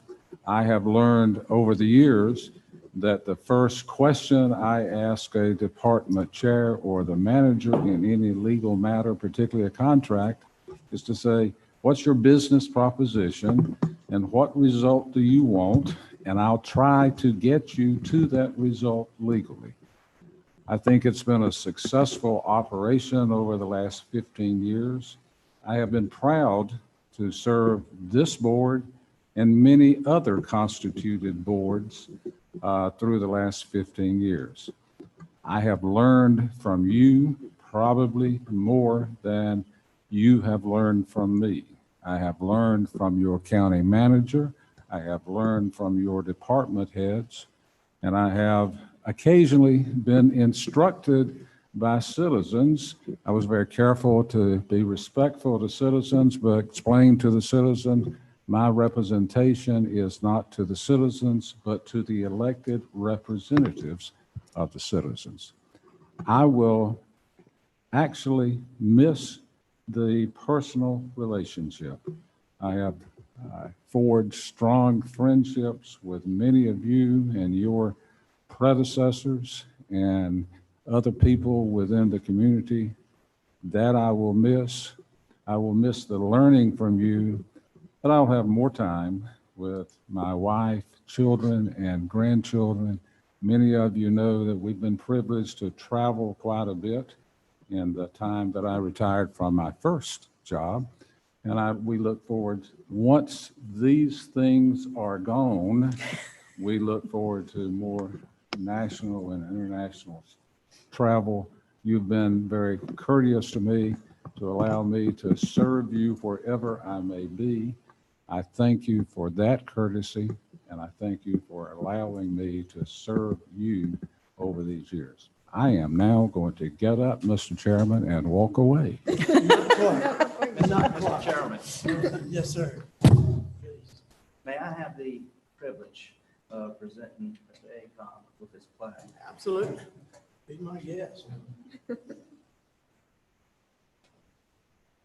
I have learned over the years that the first question I ask a department chair or the manager in any legal matter, particularly a contract, is to say, what's your business proposition and what result do you want? And I'll try to get you to that result legally. I think it's been a successful operation over the last 15 years. I have been proud to serve this board and many other constituted boards through the last 15 years. I have learned from you probably more than you have learned from me. I have learned from your county manager. I have learned from your department heads, and I have occasionally been instructed by citizens. I was very careful to be respectful to citizens, but explain to the citizen, my representation is not to the citizens, but to the elected representatives of the citizens. I will actually miss the personal relationship. I have forged strong friendships with many of you and your predecessors and other people within the community. That I will miss. I will miss the learning from you, but I'll have more time with my wife, children, and grandchildren. Many of you know that we've been privileged to travel quite a bit in the time that I retired from my first job. And we look forward, once these things are gone, we look forward to more national and international travel. You've been very courteous to me to allow me to serve you wherever I may be. I thank you for that courtesy, and I thank you for allowing me to serve you over these years. I am now going to get up, Mr. Chairman, and walk away. Mr. Chairman, Yes, sir. may I have the privilege of presenting Mr. Acom with his flag? Absolutely. Be my guest.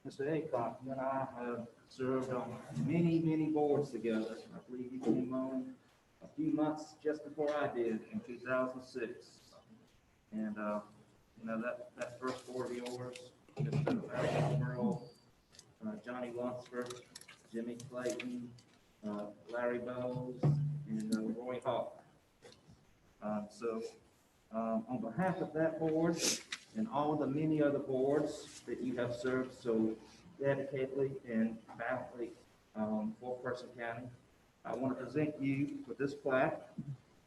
Mr. Acom, you and I have served on many, many boards together. I believe you came on a few months just before I did in 2006. And, that first board of yours, Mr. Merle, Johnny Lunsford, Jimmy Clayton, Larry Bowes, and Roy Hawk. On behalf of that board and all the many other boards that you have served so dedicatedly and valiantly for Person County, I want to present you with this plaque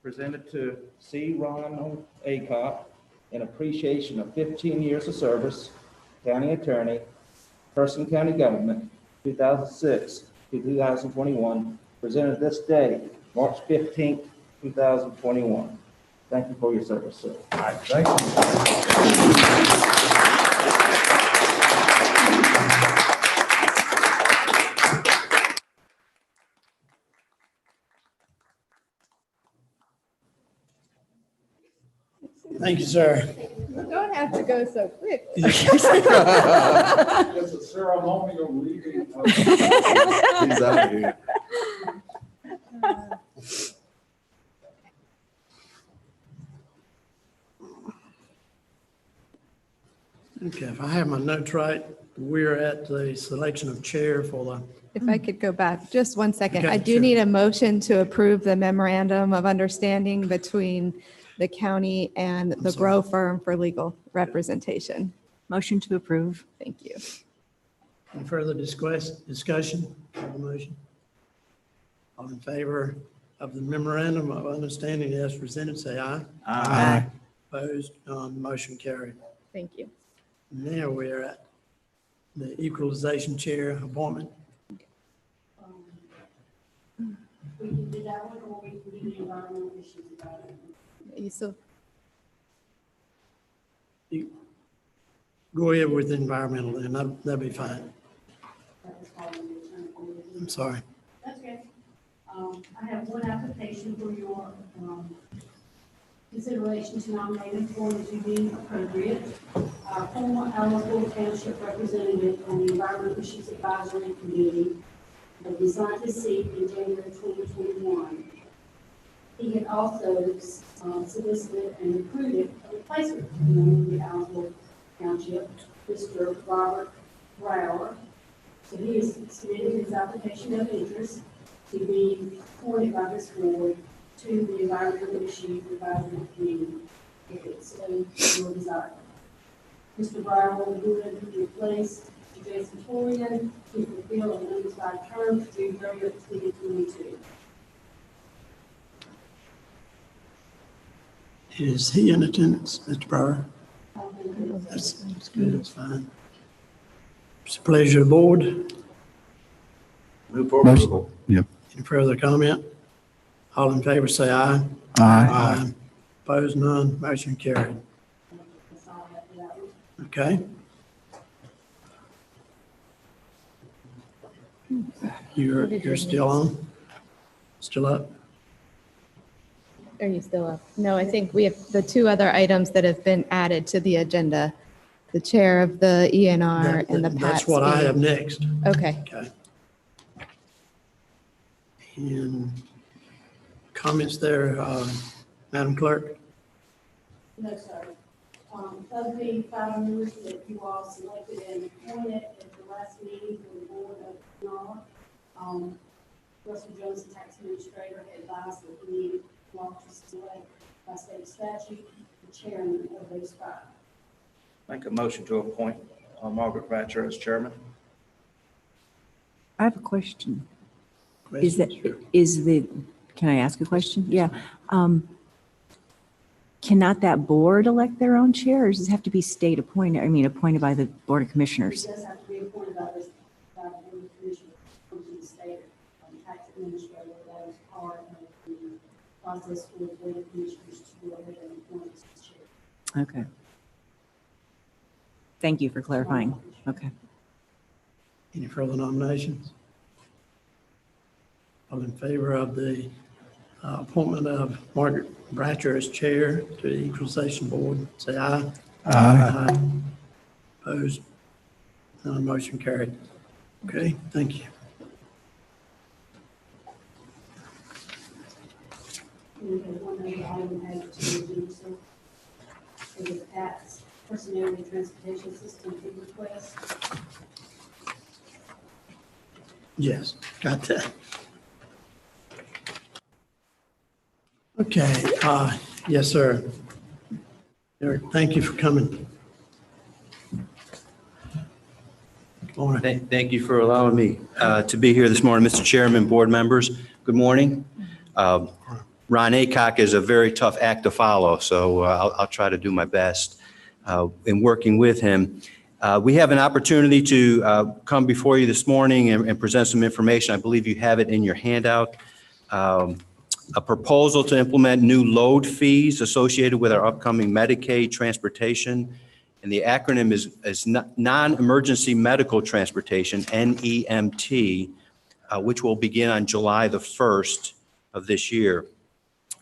presented to C. Ronald Acock in appreciation of 15 years of service, County Attorney, Person County Government, 2006 to 2021, presented this day, March 15th, 2021. Thank you for your service, sir. All right, thank you. Thank you, sir. You don't have to go so quick. It's a ceremonial leaving. He's out of here. Okay, if I have my notes right, we're at the selection of chair for the, If I could go back just one second, Okay, I do sure. need a motion to approve the memorandum of understanding between the county and the Grow firm for legal representation. Motion to approve. Thank you. any further discussion of the motion? All in favor of the memorandum of understanding as presented, say aye. Aye. Opposed, none, motion carried. Thank you. Now we're at the equalization chair appointment. We can do that one, or we can do the environmental issues about it. You still, Go ahead with the environmental, then that'd be fine. That was called the attorney. I'm sorry. That's okay. I have one application for your consideration to nominate a form to be appropriate. Former Alamo Township representative on the Environmental Issues Advisory Committee had resigned his seat in January 2021. He had also solicited and recruited a replacement in the Alamo Township, Mr. Robert Brower. So he has submitted his application of interest to be appointed by this board to the Environmental Issues Advisory Committee, if it's your desire. Mr. Brown will be replaced Jason Torian to fulfill an unexpired term to June 30th, 2022. Is he in attendance, Mr. Brower? That's good, that's fine. It's a pleasure, board. Move forward. Yep. Any further comment? All in favor, say aye. Aye. Opposed, none. Motion carried. That's all I have for that one. Okay. You're still on? Still up? Are you still up? No, I think we have the two other items that have been added to the agenda, the chair of the ENR and the PATS. That's what I have next. Okay. Okay. And comments there, Madam Clerk? No, sir. Of the 5 members that you all selected and appointed at the last meeting for the board of NAR, Russell Jones, the tax administrator, had advised that we needed to select by state statute the chairman of those 5. Make a motion to appoint Margaret Ratcher as chairman. I have a question. Questions? Can I ask a question? Yeah. Cannot that board elect their own chair, or does it have to be state appointed, appointed by the Board of Commissioners? It does have to be appointed by the Board of Commissioners, from the state tax administrator. That is part of the process for the Board of Commissioners to go ahead and appoint the chair. Okay. Thank you for clarifying. Okay. Any further nominations? All in favor of the appointment of Margaret Bratcher as chair to the Equalization Board, say aye. Aye. Opposed? None. Motion carried. Okay, thank you. We have one other item added to the agenda, so for the PATS personnel and transportation system fee request. Yes, got that. Okay, yes, sir. Eric, thank you for coming. Morning. Thank you for allowing me to be here this morning, Mr. Chairman, board members. Good morning. Ron Aycock is a very tough act to follow, so I'll try to do my best in working with him. We have an opportunity to come before you this morning and present some information. I believe you have it in your handout. A proposal to implement new load fees associated with our upcoming Medicaid transportation. And the acronym is Non-Emergency Medical Transportation, NEMT, which will begin on July the 1st of this year.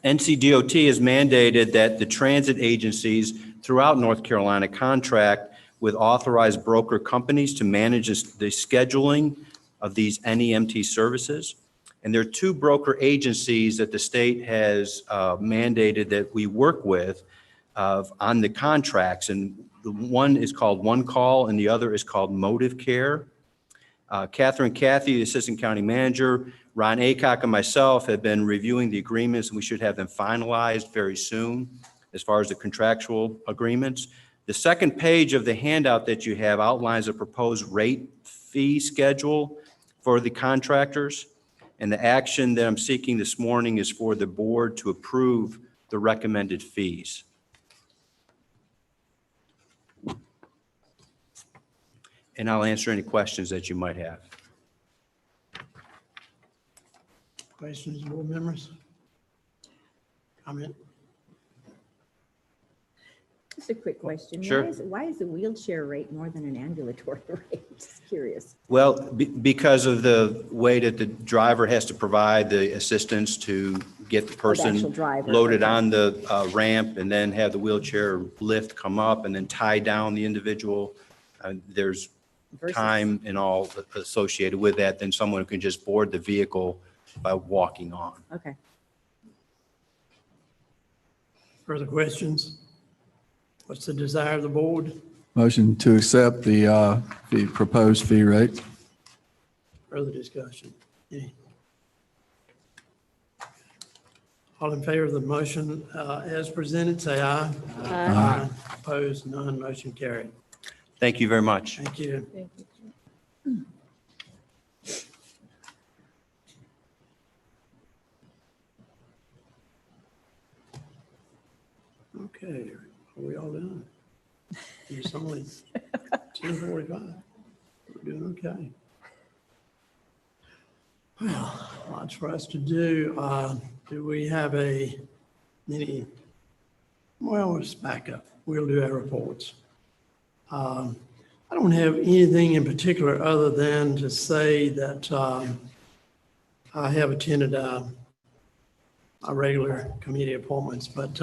NCDOT has mandated that the transit agencies throughout North Carolina contract with authorized broker companies to manage the scheduling of these NEMT services. And there are 2 broker agencies that the state has mandated that we work with on the contracts. And the one is called One Call and the other is called Motive Care. Catherine Cathy, the Assistant County Manager, Ron Aycock and myself have been reviewing the agreements, and we should have them finalized very soon as far as the contractual agreements. The second page of the handout that you have outlines a proposed rate fee schedule for the contractors. And the action that I'm seeking this morning is for the board to approve the recommended fees. And I'll answer any questions that you might have. Questions, board members? Comment? Just a quick question. Sure. Why is the wheelchair rate more than an ambulatory rate? Just curious. Well, because of the way that the driver has to provide the assistance to get the actual person driver, loaded okay. on the ramp and then have the wheelchair lift come up and then tie down the individual. There's Versus- time and all associated with that than someone who can just board the vehicle by walking on. Okay. Further questions? What's the desire of the board? Motion to accept the proposed fee rate. Further discussion? Any? All in favor of the motion as presented, say aye. Aye. Opposed, none, motion carried. Thank you very much. Thank you. Okay, are we all done? It's only 10:45. We're doing okay. Well, lots for us to do. Do we have well, let's back up. We'll do our reports. I don't have anything in particular other than to say that I have attended our regular committee appointments, but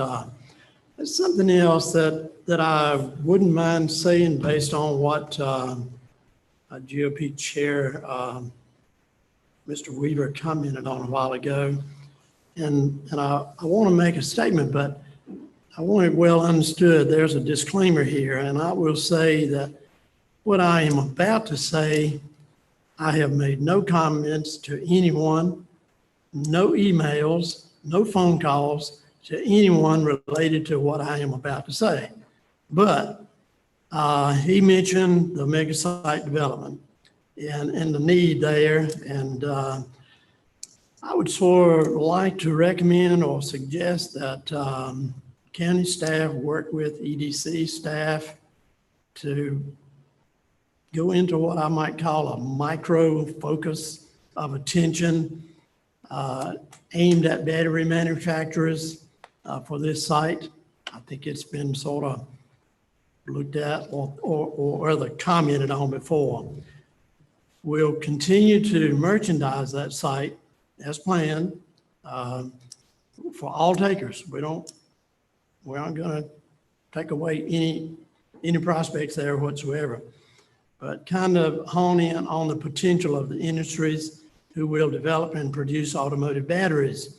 there's something else that I wouldn't mind saying based on what GOP Chair Mr. Weaver commented on a while ago. And I want to make a statement, but I want it well understood. There's a disclaimer here, and I will say that what I am about to say, I have made no comments to anyone, no emails, no phone calls to anyone related to what I am about to say. But he mentioned the mega site development and the need there. And I would sort of like to recommend or suggest that county staff work with EDC staff to go into what I might call a micro focus of attention aimed at battery manufacturers for this site. I think it's been sort of looked at or rather commented on before. We'll continue to merchandise that site as planned for all takers. We aren't going to take away any prospects there whatsoever, but kind of hone in on the potential of the industries who will develop and produce automotive batteries.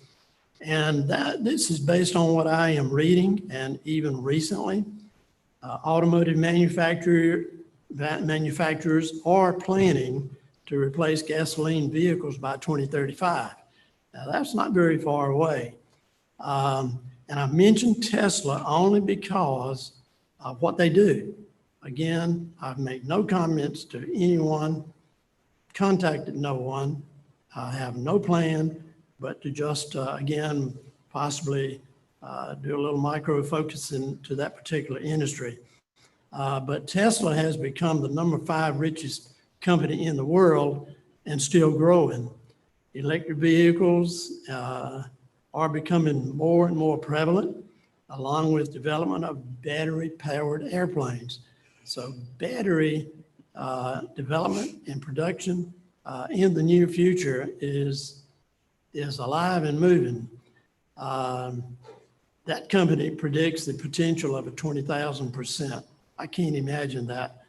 And this is based on what I am reading, and even recently, automotive manufacturers are planning to replace gasoline vehicles by 2035. Now, that's not very far away. And I mentioned Tesla only because of what they do. Again, I've made no comments to anyone, contacted no one. I have no plan but to just, again, possibly do a little micro focus into that particular industry. But Tesla has become the number 5 richest company in the world and still growing. Electric vehicles are becoming more and more prevalent, along with development of battery-powered airplanes. So battery development and production in the near future is alive and moving. That company predicts the potential of a 20,000%. I can't imagine that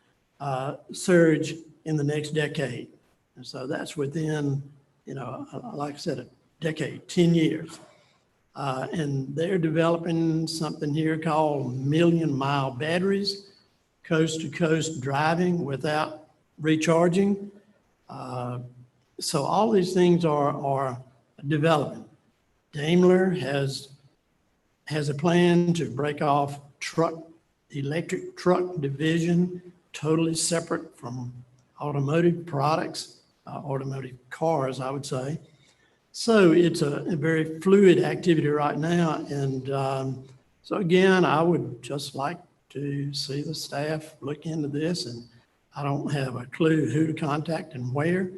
surge in the next decade. And so that's within, like I said, a decade, 10 years. And they're developing something here called million-mile batteries, coast-to-coast driving without recharging. So all these things are developing. Daimler has a plan to break off electric truck division, totally separate from automotive products, automotive cars, I would say. So it's a very fluid activity right now. And so again, I would just like to see the staff look into this. And I don't have a clue who to contact and where,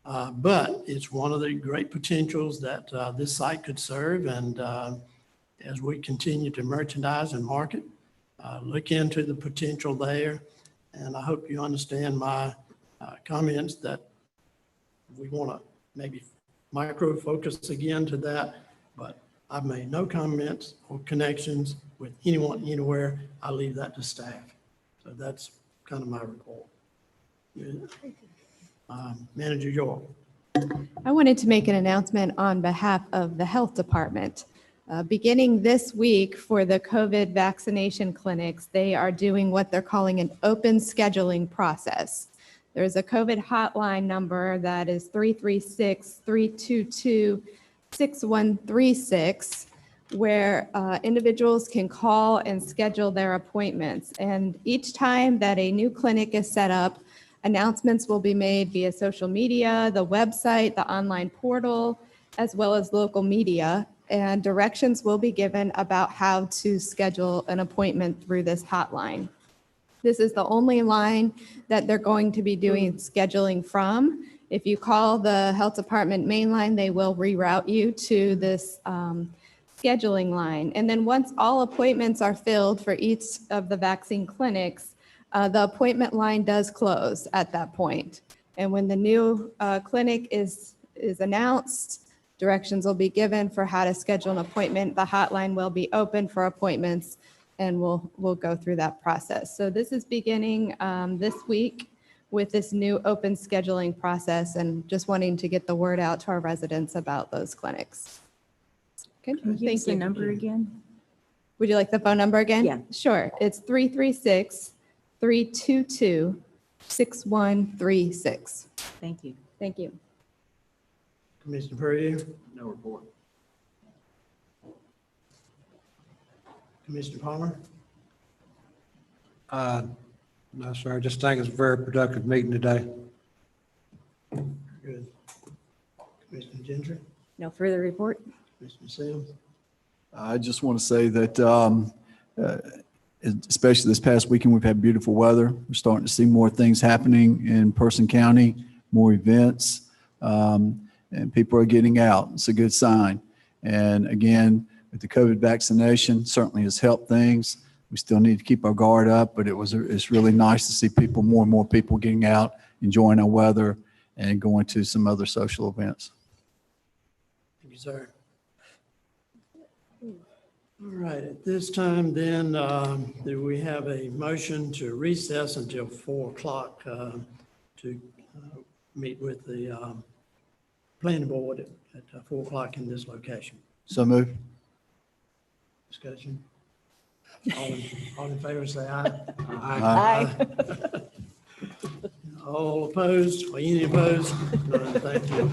but it's one of the great potentials that this site could serve. And as we continue to merchandise and market, look into the potential there. And I hope you understand my comments that we want to maybe micro focus again to that, but I've made no comments or connections with anyone anywhere. I leave that to staff. So that's kind of my report. Manager York. I wanted to make an announcement on behalf of the Health Department. Beginning this week for the COVID vaccination clinics, they are doing what they're calling an open scheduling process. There's a COVID hotline number that is 336-322-6136, where individuals can call and schedule their appointments. And each time that a new clinic is set up, announcements will be made via social media, the website, the online portal, as well as local media. And directions will be given about how to schedule an appointment through this hotline. This is the only line that they're going to be doing scheduling from. If you call the health department main line, they will reroute you to this scheduling line. And then once all appointments are filled for each of the vaccine clinics, the appointment line does close at that point. And when the new clinic is announced, directions will be given for how to schedule an appointment. The hotline will be open for appointments, and we'll go through that process. So this is beginning this week with this new open scheduling process, and just wanting to get the word out to our residents about those clinics. Good, Can you give us thank the you. number again? Would you like the phone number again? Yeah. Sure, it's 336-322-6136. Thank you. Thank you. Commissioner Purdy, No report. Commissioner Palmer. No, sir, I just think it's a very productive meeting today. Good. Commissioner Gentry, No further report? Commissioner Sims. I just want to say that, especially this past weekend, we've had beautiful weather. We're starting to see more things happening in Person County, more events, and people are getting out. It's a good sign. And again, with the COVID vaccination, certainly has helped things. We still need to keep our guard up, but it's really nice to see more and more people getting out, enjoying our weather, and going to some other social events. Thank you, sir. All right, at this time then, do we have a motion to recess until 4 o'clock to meet with the planning board at 4 o'clock in this location? So move. Discussion. All in favor, say aye. Aye. All opposed, or any opposed? None, thank you.